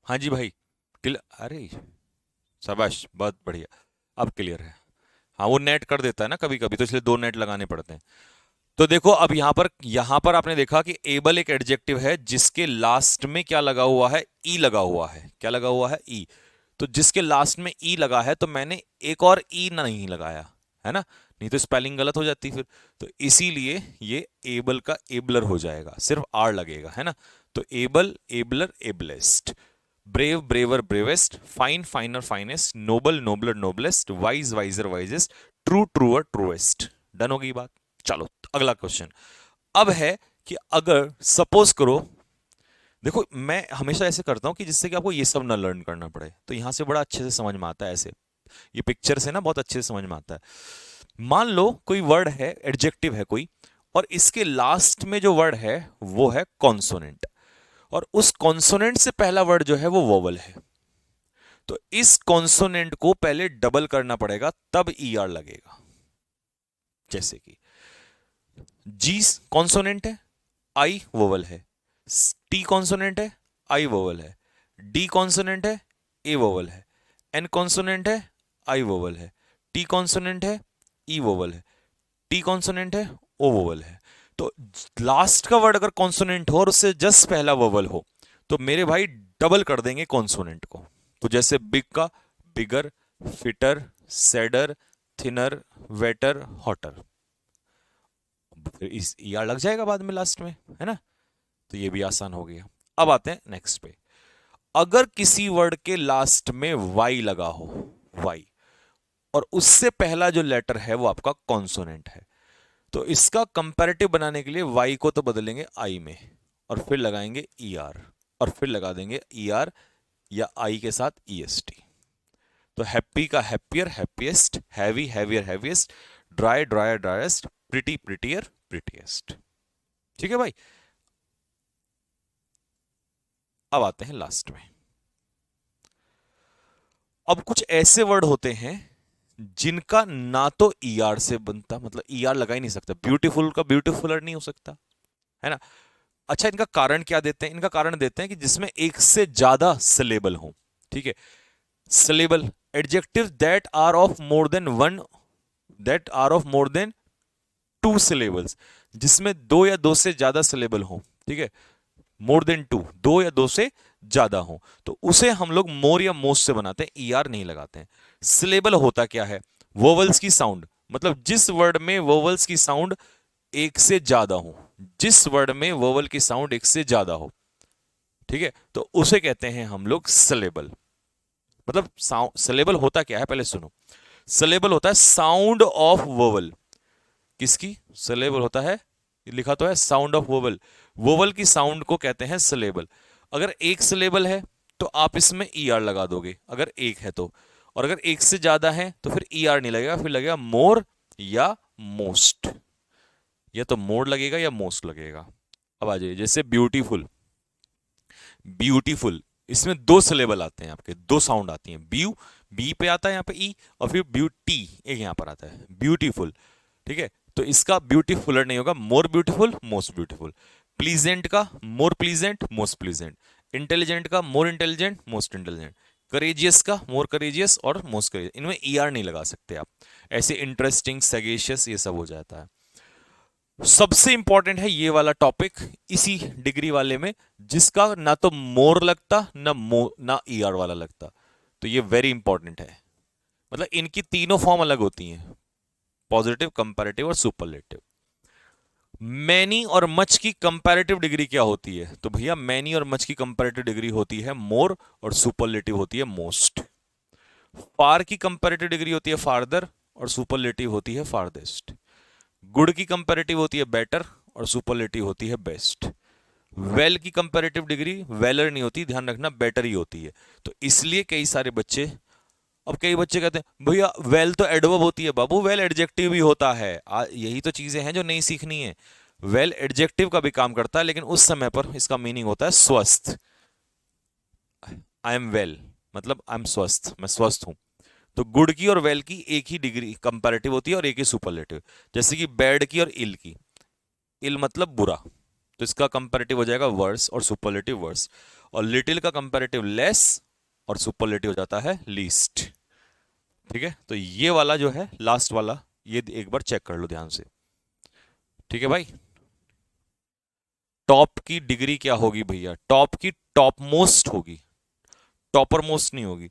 हाँ जी भाई, अरे शाबाश, बहुत बढ़िया, अब क्लियर है। हाँ वो नेट कर देता है ना कभी कभी, तो इसलिए दो नेट लगाने पड़ते हैं। तो देखो अब यहां पर आपने देखा कि एबल एक एडजेक्टिव है जिसके लास्ट में क्या लगा हुआ है, ई लगा हुआ है, क्या लगा हुआ है, ई। तो जिसके लास्ट में ई लगा है तो मैंने एक और ई नहीं लगाया, है ना, नहीं तो स्पेलिंग गलत हो जाती फिर। तो इसीलिए ये एबल का एबलर हो जाएगा, सिर्फ आर लगेगा, है ना। तो able abler ablest, brave braver bravest, fine finer finest, noble nobler noblest, wise wiser wisest, true truer truest. Done होगी बात। चलो अगला क्वेश्चन अब है कि अगर सपोज करो देखो मैं हमेशा ऐसे करता हूँ कि जिससे कि आपको ये सब ना लर्न करना पड़े, तो यहां से बड़ा अच्छे से समझ में आता है ऐसे, ये पिक्चर से ना बहुत अच्छे से समझ में आता है। मान लो कोई वर्ड है, एडजेक्टिव है कोई, और इसके लास्ट में जो वर्ड है वो है कॉन्सोनेंट, और उस कॉन्सोनेंट से पहला वर्ड जो है वो वोवल है। तो इस कॉन्सोनेंट को पहले डबल करना पड़ेगा, तब ईआर लगेगा। जैसे कि जी कॉन्सोनेंट है, आई वोवल है, टी कॉन्सोनेंट है, आई वोवल है, डी कॉन्सोनेंट है, ए वोवल है, एन कॉन्सोनेंट है, आई वोवल है, टी कॉन्सोनेंट है, ई वोवल है, टी कॉन्सोनेंट है, ओ वोवल है। तो लास्ट का वर्ड अगर कॉन्सोनेंट हो और उससे जस्ट पहला वोवल हो, तो मेरे भाई डबल कर देंगे कॉन्सोनेंट को। तो जैसे बिग का bigger, fitter, sadder, thinner, wetter, hotter, फिर इस ईआर लग जाएगा बाद में लास्ट में, है ना। तो ये भी आसान हो गया। अब आते हैं नेक्स्ट पे। अगर किसी वर्ड के लास्ट में वाई लगा हो, वाई, और उससे पहला जो लेटर है वो आपका कॉन्सोनेंट है, तो इसका कंपैरेटिव बनाने के लिए वाई को तो बदलेंगे आई में, और फिर लगाएंगे ई आर, और फिर लगा देंगे ई आर या आई के साथ ई एस टी। तो हैप्पी का happier, happiest, heavy, heavier, heaviest, dry, dryer, driest, pretty, prettier, prettiest. ठीक है भाई। अब आते हैं लास्ट में। अब कुछ ऐसे वर्ड होते हैं जिनका ना तो ईआर से बनता, मतलब ईआर लगा ही नहीं सकता, ब्यूटीफुल का ब्यूटीफुलर नहीं हो सकता, है ना। अच्छा, इनका कारण क्या देते हैं? इनका कारण देते हैं कि जिसमें एक से ज्यादा सिलेबल हो। ठीक है, syllable, adjective that are of more than one, that are of more than two syllables, जिसमें दो या दो से ज्यादा सिलेबल हो। ठीक है, मोर देन टू, दो या दो से ज्यादा हो, तो उसे हम लोग मोर या मोस्ट से बनाते हैं, ईआर नहीं लगाते हैं। सिलेबल होता क्या है? वोवल्स की साउंड, मतलब जिस वर्ड में वोवल्स की साउंड एक से ज्यादा हो, जिस वर्ड में वोवल की साउंड एक से ज्यादा हो, ठीक है, तो उसे कहते हैं हम लोग सिलेबल। मतलब सिलेबल होता क्या है पहले सुनो। सिलेबल होता है साउंड ऑफ वोवल। किसकी? सिलेबल होता है, लिखा तो है साउंड ऑफ वोवल, वोवल की साउंड को कहते हैं सिलेबल। अगर एक सिलेबल है तो आप इसमें ई आर लगा दोगे, अगर एक है तो, और अगर एक से ज्यादा है तो फिर ई आर नहीं लगेगा, फिर लगेगा मोर या मोस्ट, या तो मोर लगेगा या मोस्ट लगेगा। अब आ जाइए, जैसे ब्यूटीफुल, ब्यूटीफुल, इसमें दो सिलेबल आते हैं आपके, दो साउंड आती हैं, ब्यू, बी पे आता है यहाँ पे ई, और फिर ब्यूटी एक यहाँ पर आता है, ब्यूटीफुल। ठीक है, तो इसका ब्यूटीफुलर नहीं होगा, more beautiful, most beautiful. Pleasant का मोर प्लीजेंट, मोस्ट प्लीजेंट। इंटेलिजेंट का more intelligent, most intelligent. Courageous का मोर करेजियस और मोस्ट करेजियस। इनमें ई आर नहीं लगा सकते आप। ऐसे इंटरेस्टिंग, सगेशियस, ये सब हो जाता है। सबसे इंपॉर्टेंट है ये वाला टॉपिक इसी डिग्री वाले में, जिसका ना तो मोर लगता ना ई आर वाला लगता। तो ये वेरी इंपॉर्टेंट है। मतलब इनकी तीनों फॉर्म अलग होती हैं, पॉजिटिव, कंपैरेटिव और सुपरलेटिव। मैनी और मच की कंपैरेटिव डिग्री क्या होती है? तो भैया मैनी और मच की कंपैरेटिव डिग्री होती है मोर, और सुपरलेटिव होती है मोस्ट। फार की कंपैरेटिव डिग्री होती है फारदर, और सुपरलेटिव होती है फारदेस्ट। गुड की कंपैरेटिव होती है बेटर, और सुपरलेटिव होती है बेस्ट। वेल की कंपैरेटिव डिग्री वेलर नहीं होती, ध्यान रखना, बेटर ही होती है। तो इसलिए कई सारे बच्चे, अब कई बच्चे कहते हैं भैया वेल तो एडवर्ब होती है। बाबू वेल एडजेक्टिव भी होता है। यही तो चीजें हैं जो नहीं सीखनी है। वेल एडजेक्टिव का भी काम करता है, लेकिन उस समय पर इसका मीनिंग होता है स्वस्थ। आई एम वेल मतलब आई एम स्वस्थ, मैं स्वस्थ हूं। तो गुड की और वेल की एक ही डिग्री कंपैरेटिव होती है और एक ही सुपरलेटिव। जैसे कि बैड की और इल की, इल मतलब बुरा, तो इसका कंपैरेटिव हो जाएगा वर्स और सुपरलेटिव वर्स। और लिटिल का कंपैरेटिव लेस, और सुपरलेटिव हो जाता है लीस्ट। ठीक है, तो ये वाला जो है लास्ट वाला, ये एक बार चेक कर लो ध्यान से। ठीक है भाई, टॉप की डिग्री क्या होगी भैया? टॉप की टॉप मोस्ट होगी, टॉपर मोस्ट नहीं होगी।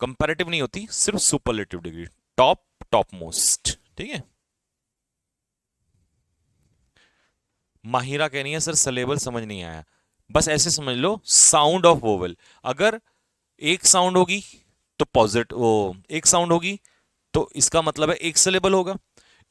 कंपैरेटिव नहीं होती, सिर्फ superlative degree, top, top most. ठीक है। माहिरा कह रही है सर सिलेबल समझ नहीं आया। बस ऐसे समझ लो, साउंड ऑफ वोवल, अगर एक साउंड होगी तो पॉजिटिव, वो एक साउंड होगी तो इसका मतलब है एक सिलेबल होगा।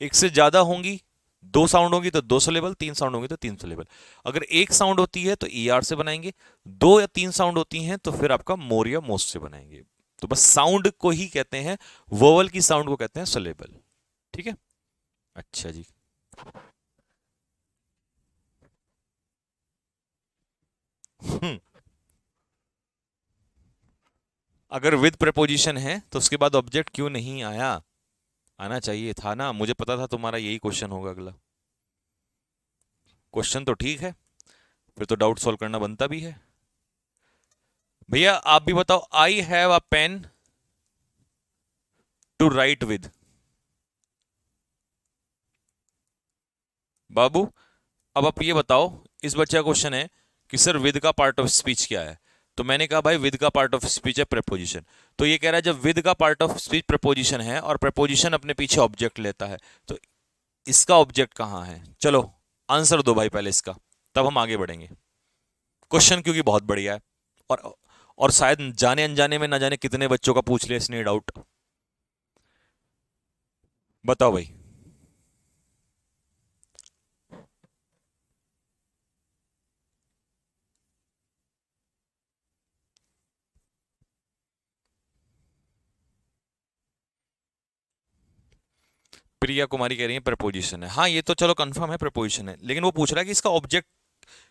एक से ज्यादा होंगी दो साउंड होगी तो दो सिलेबल, तीन साउंड होगी तो तीन सिलेबल। अगर एक साउंड होती है तो ई आर से बनाएंगे, दो या तीन साउंड होती हैं तो फिर आपका मोर या मोस्ट से बनाएंगे। तो बस साउंड को ही कहते हैं, वोवल की साउंड को कहते हैं सिलेबल। ठीक है, अच्छा जी। हम्म, अगर विद प्रपोजिशन है तो उसके बाद ऑब्जेक्ट क्यों नहीं आया? आना चाहिए था ना, मुझे पता था तुम्हारा यही क्वेश्चन होगा अगला। क्वेश्चन तो ठीक है, फिर तो डाउट सॉल्व करना बनता भी है। भैया आप भी बताओ, I have a pen to write with. बाबू अब आप ये बताओ, इस बच्चे का क्वेश्चन है कि सर विद का पार्ट ऑफ स्पीच क्या है? तो मैंने कहा भाई विद का पार्ट ऑफ स्पीच है प्रेपोजिशन। तो ये कह रहा है जब विद का पार्ट ऑफ स्पीच प्रेपोजिशन है और प्रेपोजिशन अपने पीछे ऑब्जेक्ट लेता है, तो इसका ऑब्जेक्ट कहां है? चलो आंसर दो भाई पहले इसका, तब हम आगे बढ़ेंगे। क्वेश्चन क्योंकि बहुत बढ़िया है, और और शायद जाने अनजाने में ना जाने कितने बच्चों का पूछ लिया इसने डाउट। बताओ भाई। प्रिया कुमारी कह रही है प्रपोजिशन है। हाँ ये तो चलो कंफर्म है प्रपोजिशन है, लेकिन वो पूछ रहा है कि इसका ऑब्जेक्ट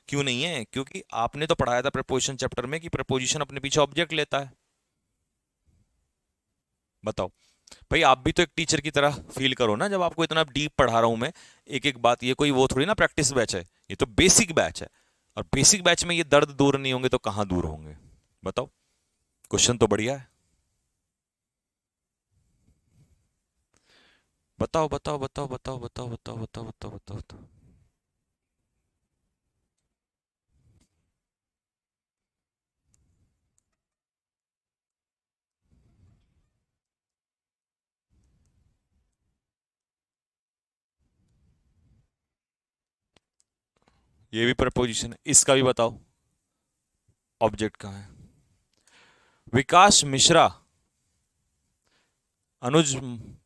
क्यों नहीं है, क्योंकि आपने तो पढ़ाया था प्रपोजिशन चैप्टर में कि प्रपोजिशन अपने पीछे ऑब्जेक्ट लेता है। बताओ भाई, आप भी तो एक टीचर की तरह फील करो ना, जब आपको इतना डीप पढ़ा रहा हूं मैं एक एक बात। ये कोई वो थोड़ी ना प्रैक्टिस बैच है, ये तो बेसिक बैच है। और बेसिक बैच में ये दर्द दूर नहीं होंगे तो कहां दूर होंगे? बताओ। क्वेश्चन तो बढ़िया है। बताओ बताओ बताओ बताओ बताओ बताओ बताओ बताओ बताओ बताओ। ये भी प्रपोजिशन है, इसका भी बताओ ऑब्जेक्ट कहाँ है? विकास मिश्रा, अनुज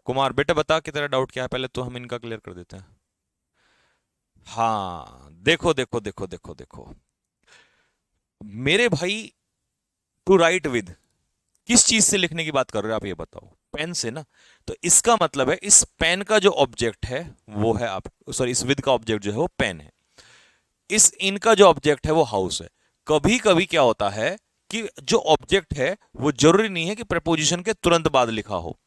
कुमार, बेटा बता कि तेरा डाउट क्या है, पहले तो हम इनका क्लियर कर देते हैं। हाँ देखो देखो देखो देखो देखो मेरे भाई, टू राइट विद किस चीज से लिखने की बात कर रहे हो आप, ये बताओ। पेन से ना? तो इसका मतलब है इस पेन का जो ऑब्जेक्ट है वो है आप, सॉरी इस विद का ऑब्जेक्ट जो है वो पेन है, इस इनका जो ऑब्जेक्ट है वो हाउस है। कभी कभी क्या होता है कि जो ऑब्जेक्ट है वो जरूरी नहीं है कि प्रपोजिशन के तुरंत बाद लिखा हो,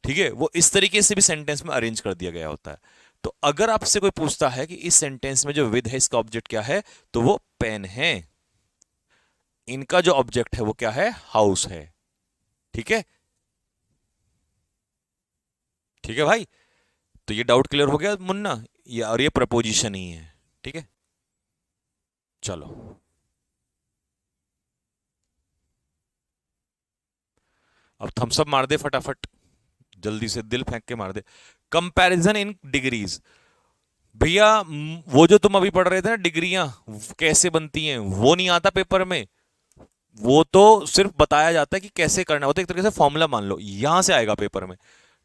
ठीक है, वो इस तरीके से भी सेंटेंस में अरेंज कर दिया गया होता है। तो अगर आपसे कोई पूछता है कि इस सेंटेंस में जो विद है इसका ऑब्जेक्ट क्या है, तो वो पेन है। इनका जो ऑब्जेक्ट है वो क्या है? हाउस है। ठीक है, ठीक है भाई। तो ये डाउट क्लियर हो गया मुन्ना, ये और ये प्रपोजिशन ही है। ठीक है, चलो अब थम्स अप मार दे फटाफट, जल्दी से दिल फेंक के मार दे। कंपैरिजन इन डिग्रीज। भैया वो जो तुम अभी पढ़ रहे थे ना डिग्रियां कैसे बनती हैं, वो नहीं आता पेपर में। वो तो सिर्फ बताया जाता है कि कैसे करना होता है, एक तरीके से फॉर्मूला मान लो, यहां से आएगा पेपर में।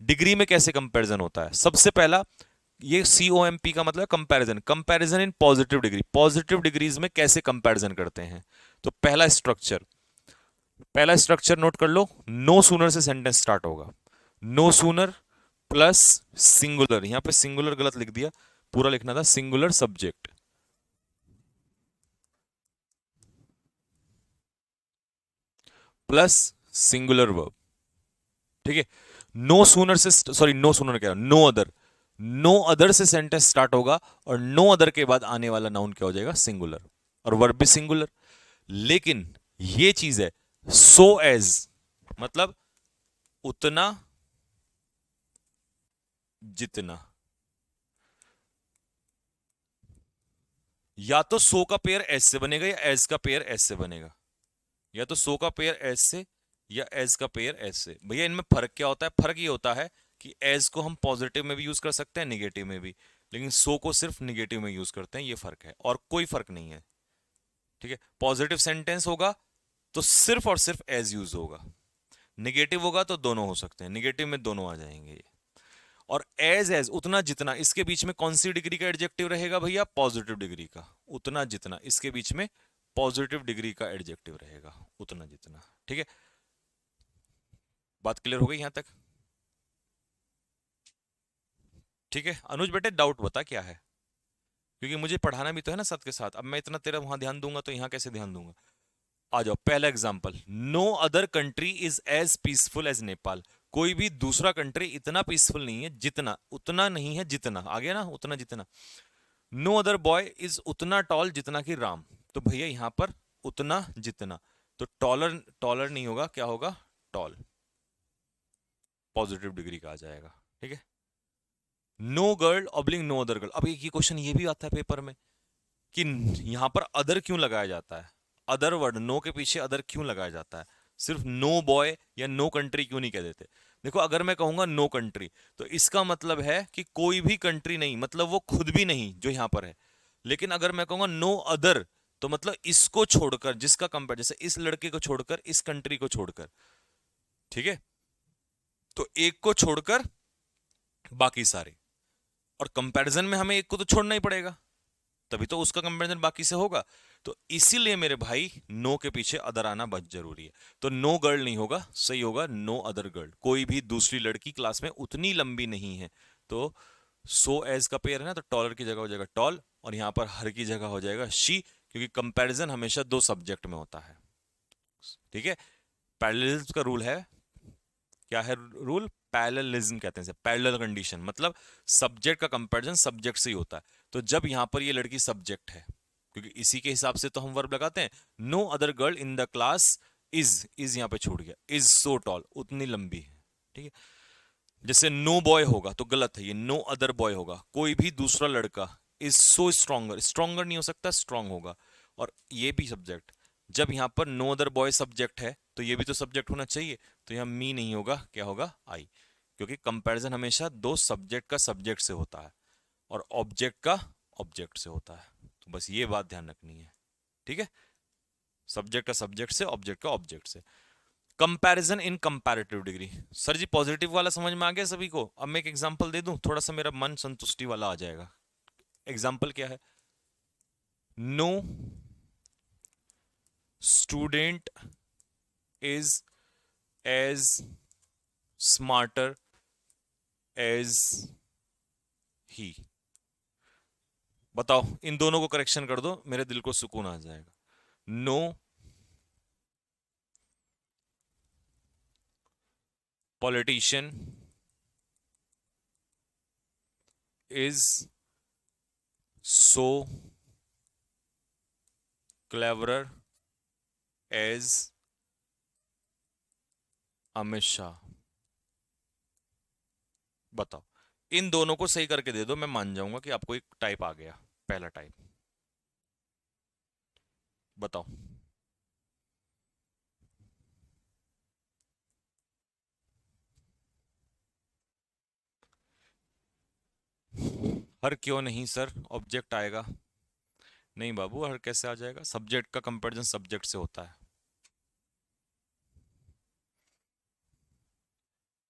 डिग्री में कैसे कंपैरिजन होता है? सबसे पहला, ये COMP का मतलब comparison, comparison in positive degree. Positive degrees में कैसे कंपैरिजन करते हैं? तो पहला स्ट्रक्चर नोट कर लो। नो सूनर से सेंटेंस स्टार्ट होगा। नो सूनर प्लस सिंगुलर, यहां पे सिंगुलर गलत लिख दिया, पूरा लिखना था singular subject plus singular verb. ठीक है, नो सूनर से, सॉरी नो सूनर क्या, नो अदर, नो अदर से सेंटेंस स्टार्ट होगा और नो अदर के बाद आने वाला नाउन क्या हो जाएगा? सिंगुलर, और वर्ब भी सिंगुलर। लेकिन ये चीज है सो एज, मतलब उतना जितना। या तो सो का पेयर एस से बनेगा या एज का पेयर एस से बनेगा, या तो सो का पेयर एस से या एज का पेयर एस से। भैया इनमें फर्क क्या होता है? फर्क ये होता है कि एज को हम पॉजिटिव में भी यूज कर सकते हैं, निगेटिव में भी, लेकिन सो को सिर्फ निगेटिव में यूज करते हैं, ये फर्क है और कोई फर्क नहीं है। ठीक है, पॉजिटिव सेंटेंस होगा तो सिर्फ और सिर्फ एज यूज होगा, निगेटिव होगा तो दोनों हो सकते हैं, निगेटिव में दोनों आ जाएंगे। और एज एज उतना जितना, इसके बीच में कौन सी डिग्री का एडजेक्टिव रहेगा भैया? पॉजिटिव डिग्री का। उतना जितना, इसके बीच में पॉजिटिव डिग्री का एडजेक्टिव रहेगा, उतना जितना। ठीक है, बात क्लियर हो गई यहां तक? ठीक है अनुज बेटे, डाउट बता क्या है, क्योंकि मुझे पढ़ाना भी तो है ना साथ के साथ। अब मैं इतना तेरा वहां ध्यान दूंगा तो यहां कैसे ध्यान दूंगा? आ जाओ, पहला example, no other country is as peaceful as Nepal. कोई भी दूसरा कंट्री इतना पीसफुल नहीं है जितना, उतना नहीं है जितना, आ गया ना, उतना जितना। नो अदर बॉय इज उतना टॉल जितना कि राम। तो भैया यहां पर उतना जितना, तो टॉलर, टॉलर नहीं होगा, क्या होगा? टॉल, पॉजिटिव डिग्री का आ जाएगा। ठीक है, no girl obliging no other girl. अब एक ये क्वेश्चन ये भी आता है पेपर में कि यहां पर अदर क्यों लगाया जाता है, अदर वर्ड, नो के पीछे अदर क्यों लगाया जाता है, सिर्फ नो बॉय या नो कंट्री क्यों नहीं कह देते? देखो, अगर मैं कहूंगा नो कंट्री तो इसका मतलब है कि कोई भी कंट्री नहीं, मतलब वो खुद भी नहीं जो यहां पर है। लेकिन अगर मैं कहूंगा नो अदर, तो मतलब इसको छोड़कर, जिसका कंपेयर, जैसे इस लड़के को छोड़कर, इस कंट्री को छोड़कर। ठीक है, तो एक को छोड़कर बाकी सारे, और कंपैरिजन में हमें एक को तो छोड़ना ही पड़ेगा, तभी तो उसका कंपैरिजन बाकी से होगा। तो इसीलिए मेरे भाई नो के पीछे अदर आना बहुत जरूरी है। तो नो गर्ल नहीं होगा, सही होगा नो अदर गर्ल। कोई भी दूसरी लड़की क्लास में उतनी लंबी नहीं है। तो सो एज का पेयर है ना, तो टॉलर की जगह हो जाएगा टॉल, और यहां पर हर की जगह हो जाएगा शी, क्योंकि कंपैरिजन हमेशा दो सब्जेक्ट में होता है। ठीक है, पैरेललिज्म का रूल है, क्या है रूल? पैरेललिज्म कहते हैं, पैरेलल कंडीशन, मतलब सब्जेक्ट का कंपैरिजन सब्जेक्ट से ही होता है। तो जब यहां पर ये लड़की सब्जेक्ट है, क्योंकि इसी के हिसाब से तो हम वर्ब लगाते हैं, no other girl in the class is यहां पे छूट गया, इज सो टॉल, उतनी लंबी है। ठीक है, जैसे नो बॉय होगा तो गलत है, ये नो अदर बॉय होगा, कोई भी दूसरा लड़का, इज सो स्ट्रॉन्गर, स्ट्रॉन्गर नहीं हो सकता, स्ट्रॉन्ग होगा, और ये भी सब्जेक्ट। जब यहां पर नो अदर बॉय सब्जेक्ट है तो ये भी तो सब्जेक्ट होना चाहिए, तो यहां मी नहीं होगा, क्या होगा? आई, क्योंकि कंपैरिजन हमेशा दो सब्जेक्ट का सब्जेक्ट से होता है और ऑब्जेक्ट का ऑब्जेक्ट से होता है। तो बस ये बात ध्यान रखनी है। ठीक है, सब्जेक्ट का सब्जेक्ट से, ऑब्जेक्ट का ऑब्जेक्ट से। कंपैरिजन इन कंपैरेटिव डिग्री। सर जी पॉजिटिव वाला समझ में आ गया सभी को? अब मैं एक एग्जांपल दे दूं, थोड़ा सा मेरा मन संतुष्टि वाला आ जाएगा। एग्जांपल क्या है? No student is as smarter as he. बताओ, इन दोनों को करेक्शन कर दो, मेरे दिल को सुकून आ जाएगा। No politician is so cleverer as Amit Shah. बताओ, इन दोनों को सही करके दे दो, मैं मान जाऊंगा कि आपको एक टाइप आ गया, पहला टाइप। बताओ, हर क्यों नहीं सर, ऑब्जेक्ट आएगा। नहीं बाबू, हर कैसे आ जाएगा? सब्जेक्ट का कंपैरिजन सब्जेक्ट से होता है।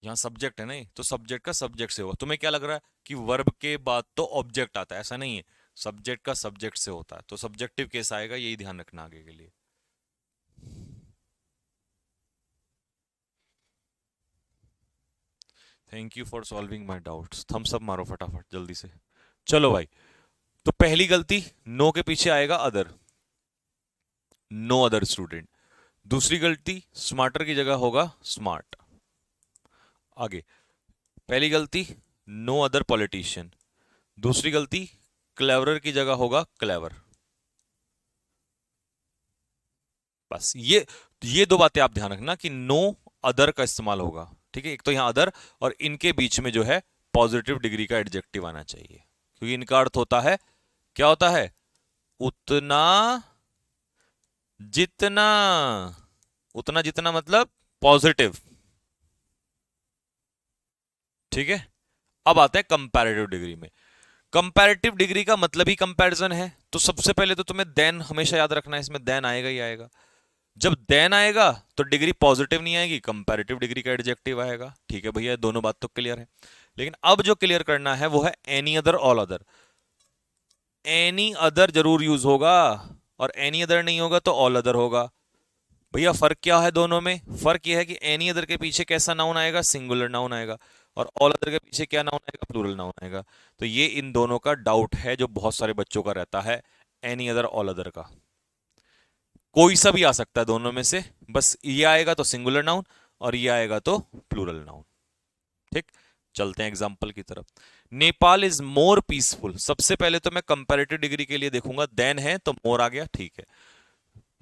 यहाँ सब्जेक्ट है नहीं, तो सब्जेक्ट का सब्जेक्ट से होगा। तुम्हें क्या लग रहा है कि वर्ब के बाद तो ऑब्जेक्ट आता है? ऐसा नहीं है, सब्जेक्ट का सब्जेक्ट से होता है, तो सब्जेक्टिव केस आएगा, यही ध्यान रखना आगे के लिए। Thank you for solving my doubts. Thumbs up मारो फटाफट जल्दी से। चलो भाई, तो पहली गलती, नो के पीछे आएगा अदर, नो अदर स्टूडेंट। दूसरी गलती, स्मार्टर की जगह होगा स्मार्ट। आगे, पहली गलती नो अदर पॉलिटिशियन, दूसरी गलती क्लेवरर की जगह होगा क्लेवर। बस ये दो बातें आप ध्यान रखना कि नो अदर का इस्तेमाल होगा। ठीक है, एक तो यहां अदर, और इनके बीच में जो है पॉजिटिव डिग्री का एडजेक्टिव आना चाहिए, क्योंकि इनका अर्थ होता है, क्या होता है? उतना जितना। उतना जितना मतलब पॉजिटिव। ठीक है, अब आते हैं कंपैरेटिव डिग्री में। कंपैरेटिव डिग्री का मतलब ही कंपैरिजन है, तो सबसे पहले तो तुम्हें देन हमेशा याद रखना है, इसमें देन आएगा ही आएगा। जब देन आएगा तो डिग्री पॉजिटिव नहीं आएगी, कंपैरेटिव डिग्री का एडजेक्टिव आएगा। ठीक है भैया, दोनों बात तो क्लियर है। लेकिन अब जो क्लियर करना है वो है any other, all other. Any other जरूर यूज होगा, और एनी अदर नहीं होगा तो ऑल अदर होगा। भैया फर्क क्या है दोनों में? फर्क यह है कि एनी अदर के पीछे कैसा नाउन आएगा? सिंगुलर नाउन आएगा, और ऑल अदर के पीछे क्या नाउन आएगा? प्लूरल नाउन आएगा। तो ये इन दोनों का डाउट है जो बहुत सारे बच्चों का रहता है, एनी अदर ऑल अदर का। कोई सा भी आ सकता है दोनों में से, बस ये आएगा तो सिंगुलर नाउन और ये आएगा तो प्लूरल नाउन। ठीक, चलते हैं एग्जाम्पल की तरफ। Nepal is more peaceful. सबसे पहले तो मैं कंपैरेटिव डिग्री के लिए देखूंगा, देन है तो मोर आ गया, ठीक है।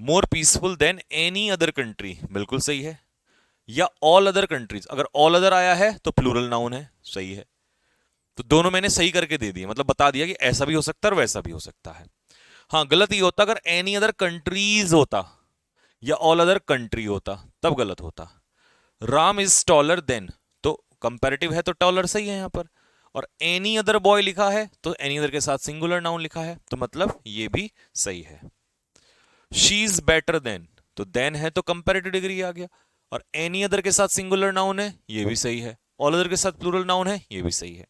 More peaceful than any other country, बिल्कुल सही है। या ऑल अदर कंट्रीज, अगर ऑल अदर आया है तो प्लूरल नाउन है, सही है। तो दोनों मैंने सही करके दे दिए, मतलब बता दिया कि ऐसा भी हो सकता है और वैसा भी हो सकता है। हाँ, गलत ये होता अगर एनी अदर कंट्रीज होता या ऑल अदर कंट्री होता, तब गलत होता। राम इज टॉलर देन, तो कंपैरेटिव है तो टॉलर सही है यहां पर। और एनी अदर बॉय लिखा है तो एनी अदर के साथ सिंगुलर नाउन लिखा है, तो मतलब ये भी सही है। शी इज बेटर देन, तो देन है तो कंपैरेटिव डिग्री आ गया, और एनी अदर के साथ सिंगुलर नाउन है, ये भी सही है। ऑल अदर के साथ प्लूरल नाउन है, ये भी सही है।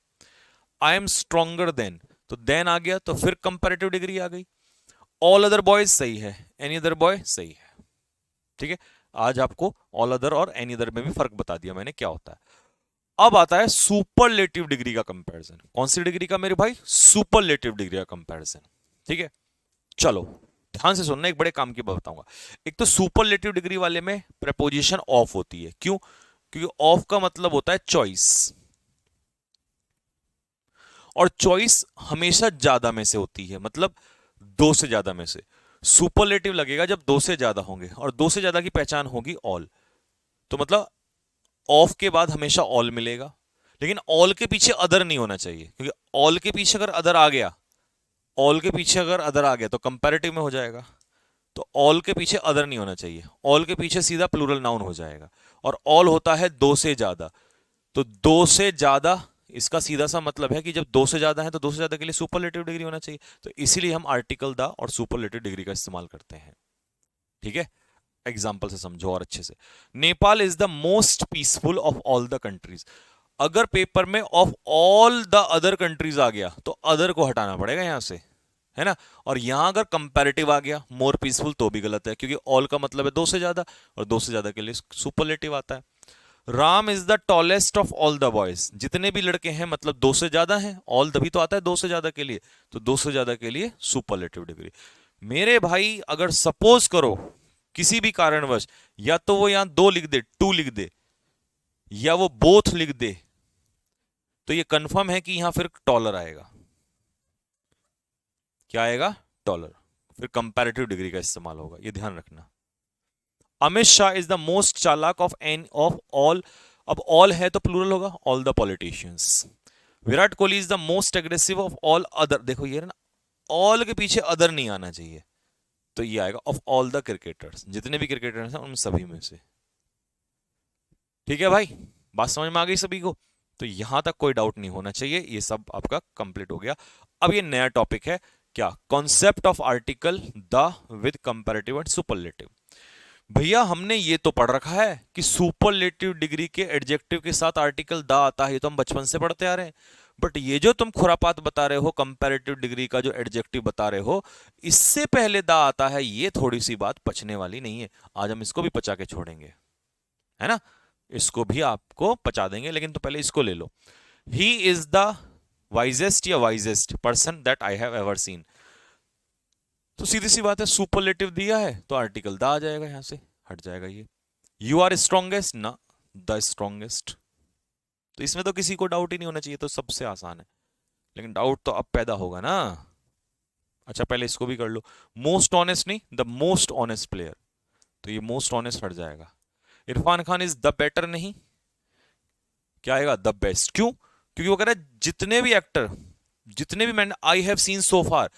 आई एम स्ट्रॉन्गर देन, तो देन आ गया तो फिर कंपैरेटिव डिग्री आ गई। ऑल अदर बॉयज सही है, एनी अदर बॉय सही है। ठीक है, आज आपको ऑल अदर और एनी अदर में भी फर्क बता दिया मैंने क्या होता है। अब आता है सुपरलेटिव डिग्री का कंपैरिजन। कौन सी डिग्री का मेरे भाई? सुपरलेटिव डिग्री का कंपैरिजन। ठीक है, चलो ध्यान से सुनना, एक बड़े काम की बात बताऊंगा। एक तो सुपरलेटिव डिग्री वाले में प्रेपोजिशन ऑफ होती है, क्यों? क्योंकि ऑफ का मतलब होता है चॉइस, और चॉइस हमेशा ज्यादा में से होती है, मतलब दो से ज्यादा में से। सुपरलेटिव लगेगा जब दो से ज्यादा होंगे, और दो से ज्यादा की पहचान होगी ऑल। तो मतलब ऑफ के बाद हमेशा ऑल मिलेगा, लेकिन ऑल के पीछे अदर नहीं होना चाहिए, क्योंकि ऑल के पीछे अगर अदर आ गया, ऑल के पीछे अगर अदर आ गया तो कंपैरेटिव में हो जाएगा। तो ऑल के पीछे अदर नहीं होना चाहिए, ऑल के पीछे सीधा प्लूरल नाउन हो जाएगा। और ऑल होता है दो से ज्यादा, तो दो से ज्यादा, इसका सीधा सा मतलब है कि जब दो से ज्यादा है तो दो से ज्यादा के लिए सुपरलेटिव डिग्री होना चाहिए। तो इसीलिए हम आर्टिकल द और सुपरलेटिव डिग्री का इस्तेमाल करते हैं। ठीक है, एग्जाम्पल से समझो और अच्छे से। Nepal is the most peaceful of all the countries. अगर पेपर में of all the other countries आ गया तो अदर को हटाना पड़ेगा यहां से, है ना। और यहां अगर कंपैरेटिव आ गया मोर पीसफुल तो भी गलत है, क्योंकि ऑल का मतलब है दो से ज्यादा, और दो से ज्यादा के लिए सुपरलेटिव आता है। Ram is the tallest of all the boys. जितने भी लड़के हैं मतलब दो से ज्यादा हैं, ऑल तभी तो आता है दो से ज्यादा के लिए, तो दो से ज्यादा के लिए सुपरलेटिव डिग्री। मेरे भाई अगर सपोज करो किसी भी कारणवश या तो वो यहां दो लिख दे, टू लिख दे, या वो बोथ लिख दे, तो ये कंफर्म है कि यहां फिर टॉलर आएगा। क्या आएगा? टॉलर। फिर कंपैरेटिव डिग्री का इस्तेमाल होगा, ये ध्यान रखना। Amit Shah is the most चालाक ऑफ एन ऑफ ऑल। अब ऑल है तो प्लूरल होगा, all the politicians. Virat Kohli is the most aggressive of all other. देखो ये ना, ऑल के पीछे अदर नहीं आना चाहिए, तो ये आएगा ऑफ ऑल द क्रिकेटर्स। जितने भी क्रिकेटर्स हैं उन सभी में से। ठीक है भाई, बात समझ में आ गई सभी को? तो यहां तक कोई डाउट नहीं होना चाहिए, ये सब आपका कंप्लीट हो गया। अब ये नया टॉपिक है, क्या? Concept of article the with comparative and superlative. भैया हमने ये तो पढ़ रखा है कि सुपरलेटिव डिग्री के एडजेक्टिव के साथ आर्टिकल द आता है, ये तो हम बचपन से पढ़ते आ रहे हैं। बट ये जो तुम खुरापात बता रहे हो, कंपैरेटिव डिग्री का जो एडजेक्टिव बता रहे हो, इससे पहले द आता है, ये थोड़ी सी बात पचने वाली नहीं है। आज हम इसको भी पचा के छोड़ेंगे, है ना। इसको भी आपको पचा देंगे, लेकिन तो पहले इसको ले लो। ही इज द वाइजेस्ट या wisest person that I have ever seen. तो सीधी सी बात है, सुपरलेटिव दिया है तो आर्टिकल द आ जाएगा, यहां से हट जाएगा ये। यू आर स्ट्रॉन्गेस्ट ना, द स्ट्रॉन्गेस्ट। तो इसमें तो किसी को डाउट ही नहीं होना चाहिए, तो सबसे आसान है। लेकिन डाउट तो अब पैदा होगा ना। अच्छा पहले इसको भी कर लो। मोस्ट ऑनेस्ट नहीं, द मोस्ट ऑनेस्ट प्लेयर, तो ये मोस्ट ऑनेस्ट हट जाएगा। Irfan Khan is the better नहीं, क्या आएगा? The best. क्यों? क्योंकि वो कह रहा है जितने भी एक्टर, जितने भी मैंने I have seen so far.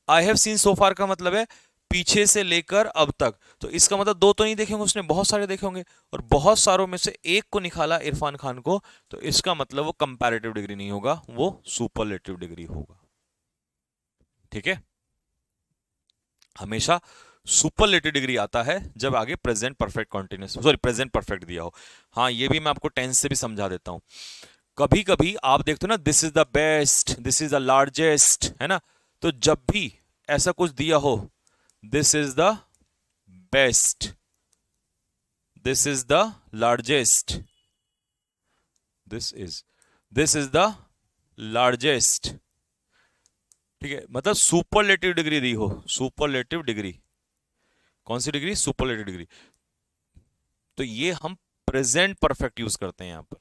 I have seen so far का मतलब है पीछे से लेकर अब तक, तो इसका मतलब दो तो नहीं देखे होंगे उसने, बहुत सारे देखे होंगे, और बहुत सारों में से एक को निकाला इरफान खान को, तो इसका मतलब वो कंपैरेटिव डिग्री नहीं होगा, वो सुपरलेटिव डिग्री होगा। ठीक है, हमेशा सुपरलेटिव डिग्री आता है जब आगे present perfect continuous, sorry present perfect दिया हो। हाँ ये भी मैं आपको टेंस से भी समझा देता हूं। कभी कभी आप देखते हो ना, this is the best, this is the largest, है ना। तो जब भी ऐसा कुछ दिया हो, this is the best, this is the largest, this is the largest, ठीक है, मतलब सुपरलेटिव डिग्री दी हो, सुपरलेटिव डिग्री, कौन सी डिग्री, सुपरलेटिव डिग्री, तो ये हम प्रेजेंट परफेक्ट यूज करते हैं यहां पर,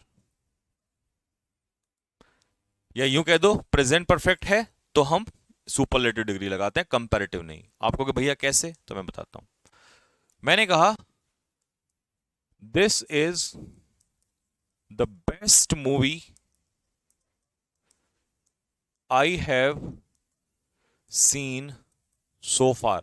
या यूं कह दो प्रेजेंट परफेक्ट है तो हम सुपरलेटिव डिग्री लगाते हैं, कंपैरेटिव नहीं। आपको कि भैया कैसे, तो मैं बताता हूं। मैंने कहा this is the best movie I have seen so far,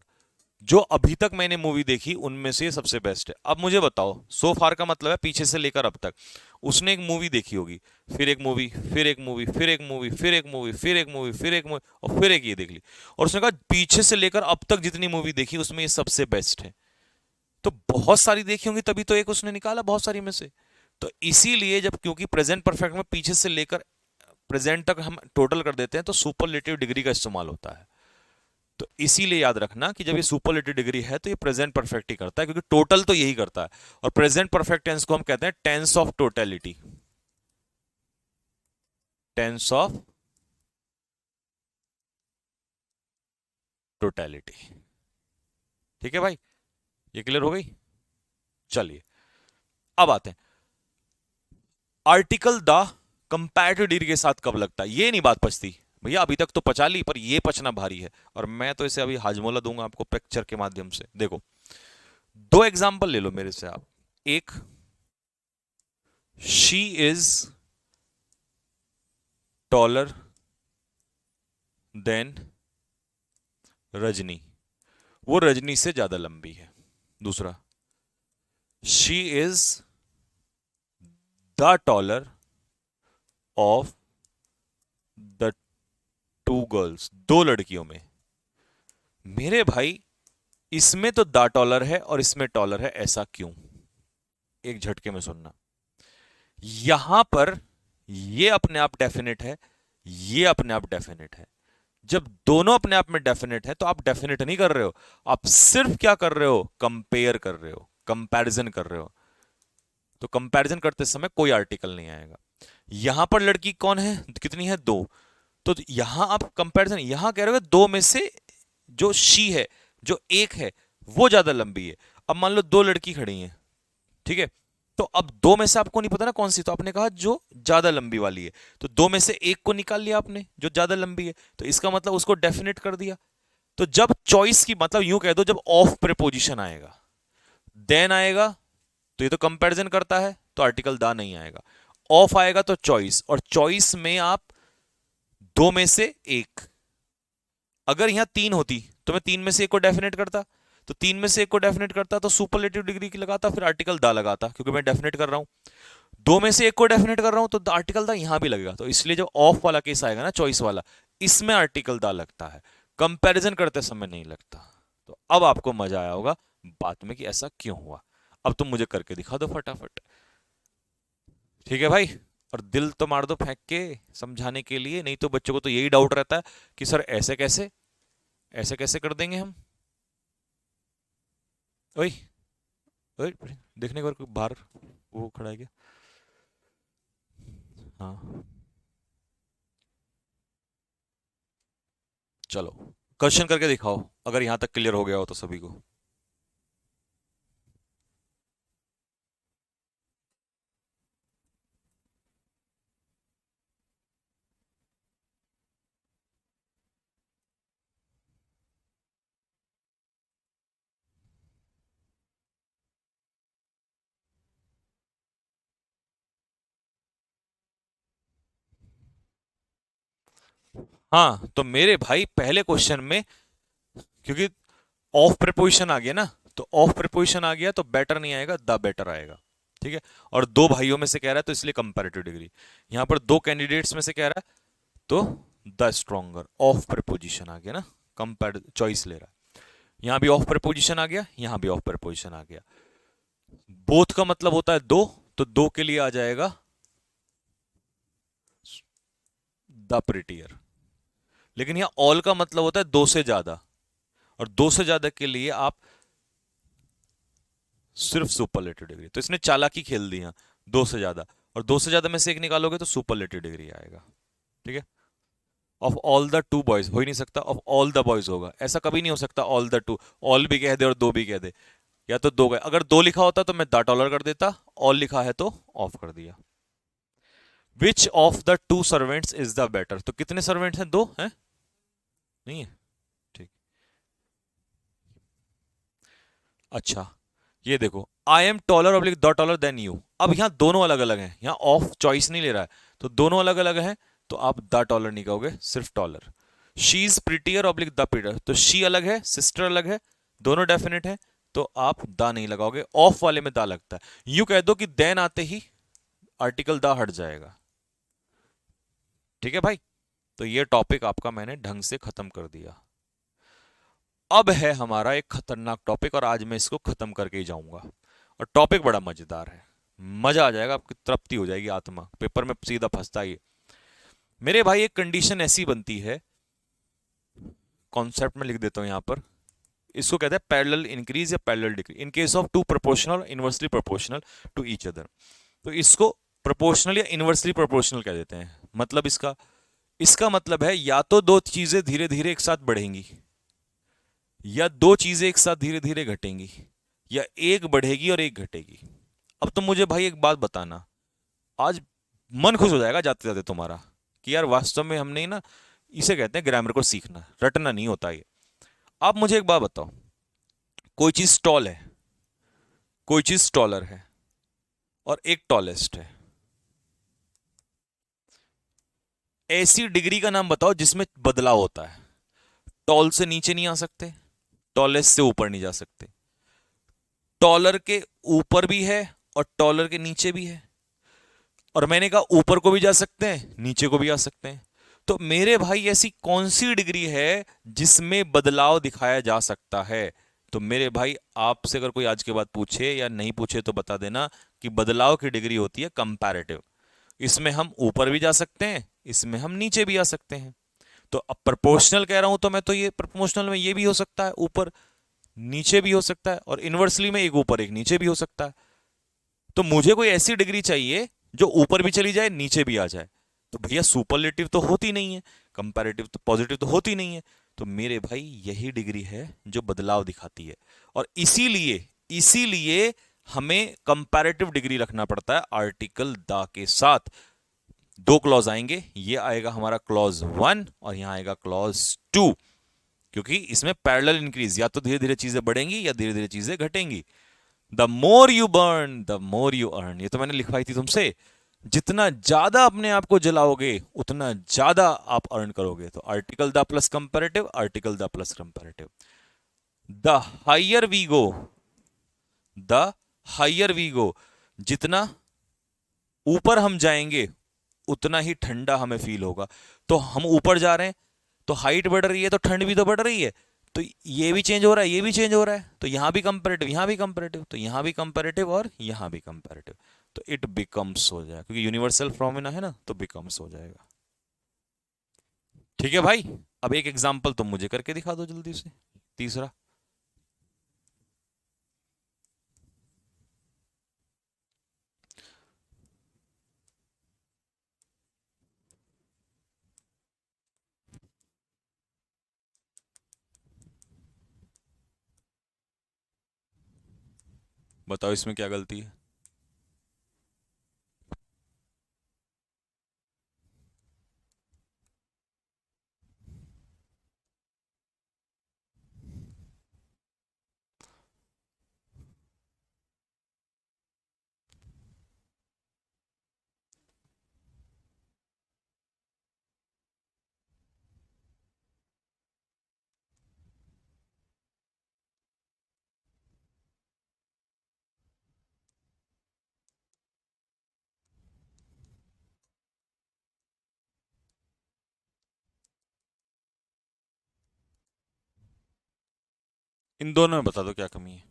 जो अभी तक मैंने मूवी देखी उनमें से ये सबसे बेस्ट है। अब मुझे बताओ, सो फार का मतलब है पीछे से लेकर अब तक। उसने एक मूवी देखी होगी, फिर एक मूवी, फिर एक मूवी, फिर एक मूवी, फिर एक मूवी, फिर एक मूवी, फिर एक मूवी, और फिर एक ये देख ली, और उसने कहा पीछे से लेकर अब तक जितनी मूवी देखी उसमें ये सबसे बेस्ट है। तो बहुत सारी देखी होंगी तभी तो एक उसने निकाला बहुत सारी में से। तो इसीलिए जब, क्योंकि प्रेजेंट परफेक्ट में पीछे से लेकर प्रेजेंट तक हम टोटल कर देते हैं, तो सुपरलेटिव डिग्री का इस्तेमाल होता है। तो इसीलिए याद रखना कि जब ये सुपरलेटिव डिग्री है तो ये प्रेजेंट परफेक्ट ही करता है, क्योंकि टोटल तो यही करता है। और प्रेजेंट परफेक्ट टेंस को हम कहते हैं tense of totality, tense of totality. ठीक है भाई, ये क्लियर हो गई। चलिए अब आते हैं, आर्टिकल द कंपैरेटिव डिग्री के साथ कब लगता है, ये नहीं बात पचती भैया, अभी तक तो पचा ली, पर ये पचना भारी है, और मैं तो इसे अभी हाजमोला दूंगा आपको पिक्चर के माध्यम से। देखो, दो एग्जाम्पल ले लो मेरे से आप। एक, she is taller than Rajni, वो रजनी से ज्यादा लंबी है। दूसरा, she is the taller of the two girls, दो लड़कियों में। मेरे भाई इसमें तो द टॉलर है और इसमें टॉलर है, ऐसा क्यों, एक झटके में सुनना। यहां पर ये अपने आप डेफिनेट है, ये अपने आप डेफिनेट है। जब दोनों अपने आप में डेफिनेट है तो आप डेफिनेट नहीं कर रहे हो, आप सिर्फ क्या कर रहे हो, कंपेयर कर रहे हो, कंपैरिजन कर रहे हो। तो कंपैरिजन करते समय कोई आर्टिकल नहीं आएगा। यहां पर लड़की कौन है, कितनी है, दो, तो यहां आप कंपैरिजन, यहां कह रहे हो दो में से जो शी है, जो एक है, वो ज्यादा लंबी है। अब मान लो दो लड़की खड़ी हैं, ठीक है, तो अब दो में से आपको नहीं पता ना कौन सी, तो आपने कहा जो ज्यादा लंबी वाली है, तो दो में से एक को निकाल लिया आपने जो ज्यादा लंबी है, तो इसका मतलब उसको डेफिनेट कर दिया। तो जब चॉइस की, मतलब यूं कह दो, जब ऑफ प्रीपोजिशन आएगा, देन आएगा, तो ये तो कंपैरिजन करता है, तो आर्टिकल दा नहीं आएगा। ऑफ आएगा तो चॉइस, और चॉइस में आप दो में से एक, अगर यहां तीन होती तो मैं तीन में से एक को डेफिनेट करता, तो तीन में से एक को डेफिनेट करता तो सुपरलेटिव डिग्री की लगाता, फिर आर्टिकल दा लगाता, क्योंकि मैं डेफिनेट कर रहा हूं। दो में से एक को डेफिनेट कर रहा हूं तो आर्टिकल दा यहां भी लगेगा। तो इसलिए जब ऑफ वाला केस आएगा ना, चॉइस वाला, इसमें आर्टिकल दा लगता है, कंपैरिजन करते समय नहीं लगता। तो अब आपको मजा आया होगा बात में कि ऐसा क्यों हुआ। अब तुम मुझे करके दिखा दो फटाफट, ठीक है भाई। और दिल तो मार दो फेंक के समझाने के लिए, नहीं तो बच्चों को तो यही डाउट रहता है कि सर ऐसे कैसे, ऐसे कैसे कर देंगे हम। ओए ओए, देखने को बाहर वो खड़ा है क्या, हाँ, चलो क्वेश्चन करके दिखाओ अगर यहां तक क्लियर हो गया हो तो सभी को। हाँ, तो मेरे भाई पहले क्वेश्चन में, क्योंकि ऑफ प्रीपोजिशन आ गया ना, तो ऑफ प्रीपोजिशन आ गया तो बेटर नहीं आएगा, द बेटर आएगा, ठीक है। और दो भाइयों में से कह रहा है तो इसलिए कंपैरेटिव डिग्री। यहां पर दो कैंडिडेट्स में से कह रहा है तो द स्ट्रॉन्गर, ऑफ प्रीपोजिशन आ गया ना, कंपेयर चॉइस ले रहा है। यहां भी ऑफ प्रीपोजिशन आ गया, यहां भी ऑफ प्रीपोजिशन आ गया। बोथ का मतलब होता है दो, तो दो के लिए आ जाएगा द प्रिटियर। लेकिन यहाँ ऑल का मतलब होता है दो से ज्यादा, और दो से ज्यादा के लिए आप सिर्फ सुपरलेटिव डिग्री। तो इसने चालाकी खेल दी यहाँ, दो से ज्यादा, और दो से ज्यादा में से एक निकालोगे तो सुपरलेटिव डिग्री आएगा। ठीक है। Of all the two boys हो ही नहीं सकता, ऑफ ऑल द बॉयज होगा, ऐसा कभी नहीं हो सकता ऑल द टू। ऑल भी कह दे और दो भी कह दे, या तो दो गए, अगर दो लिखा होता तो मैं द टॉलर कर देता, ऑल लिखा है तो ऑफ कर दिया। Which of the two servants is the better, तो कितने सर्वेंट्स हैं, दो हैं, नहीं है, ठीक। अच्छा, ये देखो, I am taller oblique the taller than you, अब यहां दोनों अलग अलग हैं, यहां ऑफ चॉइस नहीं ले रहा है, तो दोनों अलग अलग हैं, तो आप द टॉलर नहीं कहोगे, सिर्फ taller. She is prettier oblique the prettier, तो शी अलग है, सिस्टर अलग है, दोनों डेफिनेट है, तो आप द नहीं लगाओगे, ऑफ वाले में द लगता है। यू कह दो कि देन आते ही आर्टिकल द हट जाएगा। ठीक है भाई, तो ये टॉपिक आपका मैंने ढंग से खत्म कर दिया। अब है हमारा एक खतरनाक टॉपिक, और आज मैं इसको खत्म करके ही जाऊंगा, और टॉपिक बड़ा मजेदार है, मजा आ जाएगा, आपकी तृप्ति हो जाएगी आत्मा, पेपर में सीधा फंसता ही। मेरे भाई एक कंडीशन ऐसी बनती है, कॉन्सेप्ट में लिख देता हूं यहां पर, इसको कहते हैं पैरेलल इंक्रीज या parallel decrease in case of two proportional inversely proportional to each other. तो इसको प्रोपोर्शनल या इनवर्सली प्रोपोर्शनल कह देते हैं। मतलब इसका इसका मतलब है या तो दो चीजें धीरे धीरे एक साथ बढ़ेंगी, या दो चीजें एक साथ धीरे धीरे घटेंगी, या एक बढ़ेगी और एक घटेगी। अब तुम मुझे भाई एक बात बताना, आज मन खुश हो जाएगा जाते जाते तुम्हारा, कि यार वास्तव में हमने ना, इसे कहते हैं ग्रामर को सीखना, रटना नहीं होता ये। आप मुझे एक बात बताओ, कोई चीज टॉल है, कोई चीज टॉलर है, और एक टॉलेस्ट है, ऐसी डिग्री का नाम बताओ जिसमें बदलाव होता है। टॉल से नीचे नहीं आ सकते, टॉलेस्ट से ऊपर नहीं जा सकते, टॉलर के ऊपर भी है और टॉलर के नीचे भी है, और मैंने कहा ऊपर को भी जा सकते हैं, नीचे को भी आ सकते हैं। तो मेरे भाई ऐसी कौन सी डिग्री है जिसमें बदलाव दिखाया जा सकता है? तो मेरे भाई आपसे अगर कोई आज के बाद पूछे या नहीं पूछे तो बता देना कि बदलाव की डिग्री होती है कंपैरेटिव। इसमें हम ऊपर भी जा सकते हैं, इसमें हम नीचे भी आ सकते हैं। तो अब प्रोपोर्शनल कह रहा हूं तो मैं तो ये प्रोपोर्शनल में ये भी हो सकता है, ऊपर नीचे भी हो सकता है, और इनवर्सली में एक ऊपर एक नीचे भी हो सकता है। तो मुझे कोई ऐसी डिग्री चाहिए जो ऊपर भी चली जाए नीचे भी आ जाए। तो भैया सुपरलेटिव तो होती नहीं है, कंपैरेटिव तो पॉजिटिव तो होती नहीं है, तो मेरे भाई यही डिग्री है जो बदलाव दिखाती है। और इसीलिए इसीलिए हमें कंपैरेटिव डिग्री रखना पड़ता है आर्टिकल द के साथ। दो क्लॉज आएंगे, ये आएगा हमारा क्लॉज 1 और यहां आएगा क्लॉज 2, क्योंकि इसमें पैरेलल इंक्रीज, या तो धीरे धीरे चीजें बढ़ेंगी या धीरे धीरे चीजें घटेंगी। The more you burn the more you earn, ये तो मैंने लिखवाई थी तुमसे, जितना ज्यादा अपने आप को जलाओगे उतना ज्यादा आप अर्न करोगे। तो article the plus comparative, article the plus comparative. The higher we go, the higher we go, जितना ऊपर हम जाएंगे उतना ही ठंडा हमें फील होगा। तो हम ऊपर जा रहे हैं तो हाइट बढ़ रही है, तो ठंड भी तो बढ़ रही है, तो ये भी चेंज हो रहा है, ये भी चेंज हो रहा है, तो यहां भी कंपैरेटिव, यहां भी कंपैरेटिव, तो यहां भी कंपैरेटिव और यहां भी कंपैरेटिव। तो इट बिकम्स हो जाएगा, क्योंकि यूनिवर्सल फॉर्मूला है ना, तो बिकम्स हो जाएगा। ठीक है भाई, अब एक एग्जांपल तुम मुझे करके दिखा दो जल्दी से, तीसरा। बताओ इसमें क्या गलती है? इन दोनों में बता दो क्या कमी है।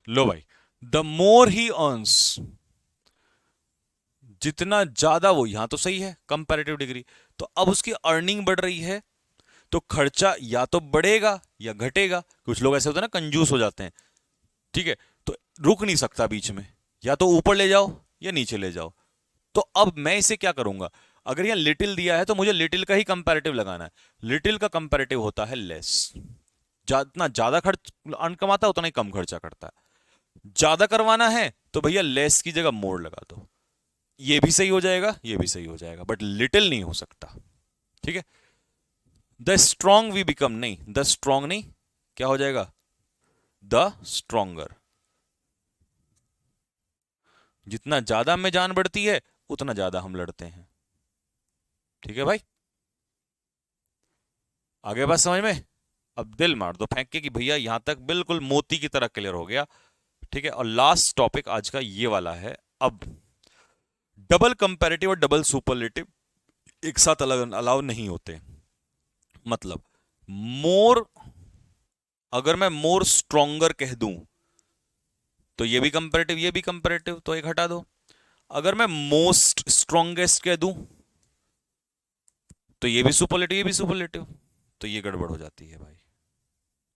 लो भाई, द मोर ही अर्न्स, जितना ज्यादा वो, यहां तो सही है कंपैरेटिव डिग्री, तो अब उसकी अर्निंग बढ़ रही है तो खर्चा या तो बढ़ेगा या घटेगा। कुछ लोग ऐसे होते हैं ना, कंजूस हो जाते हैं, ठीक है, तो रुक नहीं सकता बीच में, या तो ऊपर ले जाओ या नीचे ले जाओ। तो अब मैं इसे क्या करूंगा, अगर यहां लिटिल दिया है तो मुझे लिटिल का ही कंपैरेटिव लगाना है। लिटिल का कंपैरेटिव होता है लेस। जितना ज्यादा खर्च अर्न कमाता है उतना ही कम खर्चा करता है। ज्यादा करवाना है तो भैया लेस की जगह मोर लगा दो, ये भी सही हो जाएगा, ये भी सही हो जाएगा, बट लिटिल नहीं हो सकता। ठीक है, द स्ट्रॉन्ग वी बिकम, नहीं, द स्ट्रॉन्ग नहीं, क्या हो जाएगा, द स्ट्रॉन्गर। जितना ज्यादा में जान बढ़ती है उतना ज्यादा हम लड़ते हैं। ठीक है भाई, आगे बात समझ में। अब दिल मार दो फेंक के कि भैया यहां तक बिल्कुल मोती की तरह क्लियर हो गया। ठीक है, और लास्ट टॉपिक आज का ये वाला है। अब डबल कंपैरेटिव और डबल सुपरलेटिव एक साथ अलग अलाउ नहीं होते। मतलब मोर, अगर मैं मोर स्ट्रोंगर कह दूं तो ये भी कंपैरेटिव ये भी कंपैरेटिव, तो एक हटा दो। अगर मैं मोस्ट स्ट्रोंगेस्ट कह दूं तो ये भी सुपरलेटिव ये भी सुपरलेटिव, तो ये गड़बड़ हो जाती है भाई।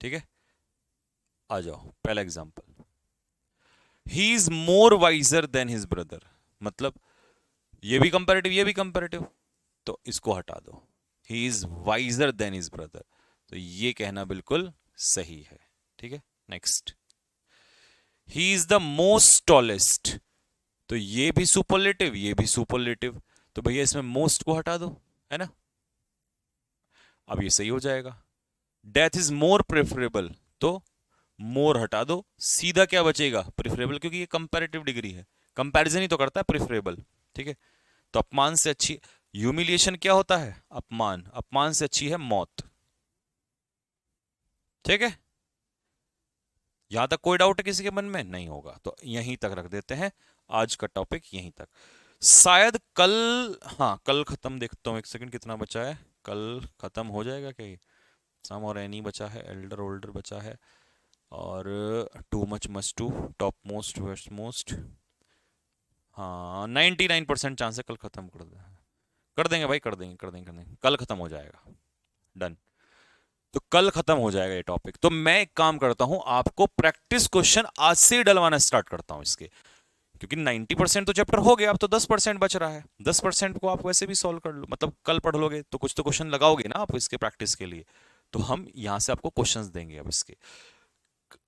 ठीक है, आ जाओ पहला example, he is more visor then his brother. मतलब ये भी कंपैरेटिव ये भी कंपैरेटिव, तो इसको हटा दो। He is visor then his brother, तो ये कहना बिल्कुल सही है। ठीक है, next, he is the most tallest, तो ये भी सुपरलेटिव ये भी सुपरलेटिव, तो भैया इसमें मोस्ट को हटा दो, है ना। अब ये सही हो जाएगा। डेथ इज मोर प्रेफरेबल, तो मोर हटा दो, सीधा क्या बचेगा, प्रेफरेबल, क्योंकि ये कंपैरेटिव डिग्री है, कंपैरिजन ही तो करता है प्रेफरेबल। ठीक है, तो अपमान से अच्छी, ह्यूमिलिएशन क्या होता है, अपमान, अपमान से अच्छी है मौत। ठीक है, यहां तक कोई डाउट है किसी के मन में, नहीं होगा तो यहीं तक रख देते हैं, आज का टॉपिक यहीं तक। शायद कल, हाँ कल खत्म, देखता हूँ एक सेकंड कितना बचा है, कल खत्म हो जाएगा क्या ये। सम और एनी बचा है, एल्डर ओल्डर बचा है, और too much must to, topmost westmost, हाँ 99% चांस है कल खत्म कर देंगे भाई, कर देंगे, कल खत्म हो जाएगा, डन। तो कल खत्म हो जाएगा ये टॉपिक। तो मैं एक काम करता हूं, आपको प्रैक्टिस क्वेश्चन आज से ही डलवाना स्टार्ट करता हूं इसके, क्योंकि 90% तो चैप्टर हो गया, अब तो 10% बच रहा है। 10% को आप वैसे भी सॉल्व कर लो, मतलब कल पढ़ लोगे तो कुछ तो क्वेश्चन लगाओगे ना आप इसके प्रैक्टिस के लिए, तो हम यहां से आपको क्वेश्चंस देंगे अब इसके।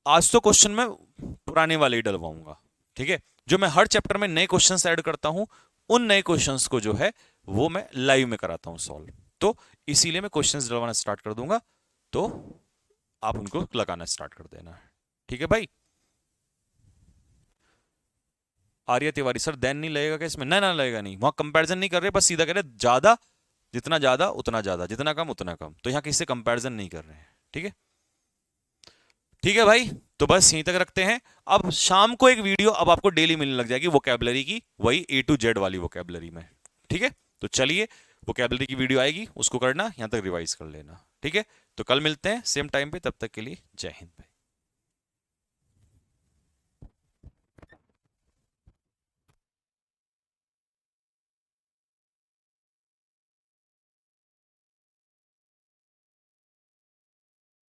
आज तो क्वेश्चन मैं पुराने वाले ही डलवाऊंगा। ठीक है, जो मैं हर चैप्टर में नए क्वेश्चंस ऐड करता हूं, उन नए क्वेश्चंस को जो है वो मैं लाइव में कराता हूं सॉल्व। तो इसीलिए मैं क्वेश्चंस डलवाना स्टार्ट कर दूंगा, तो आप उनको लगाना स्टार्ट कर देना। ठीक है भाई, आर्य तिवारी सर देन नहीं लगेगा क्या इसमें, ना लगेगा नहीं, वहां कंपैरिजन नहीं कर रहे, बस सीधा कह रहे ज्यादा, जितना ज्यादा उतना ज्यादा, जितना कम उतना कम, तो यहां किसी से कंपैरिजन नहीं कर रहे हैं। ठीक है, ठीक है भाई, तो बस यहीं तक रखते हैं। अब शाम को एक वीडियो अब आपको डेली मिलने लग जाएगी वोकैबुलरी की, वही A to Z वाली वोकैबुलरी में। ठीक है, तो चलिए वोकैबुलरी की वीडियो आएगी, उसको करना, यहां तक रिवाइज कर लेना। ठीक है, तो कल मिलते हैं सेम टाइम पे, तब तक के लिए जय हिंद भाई।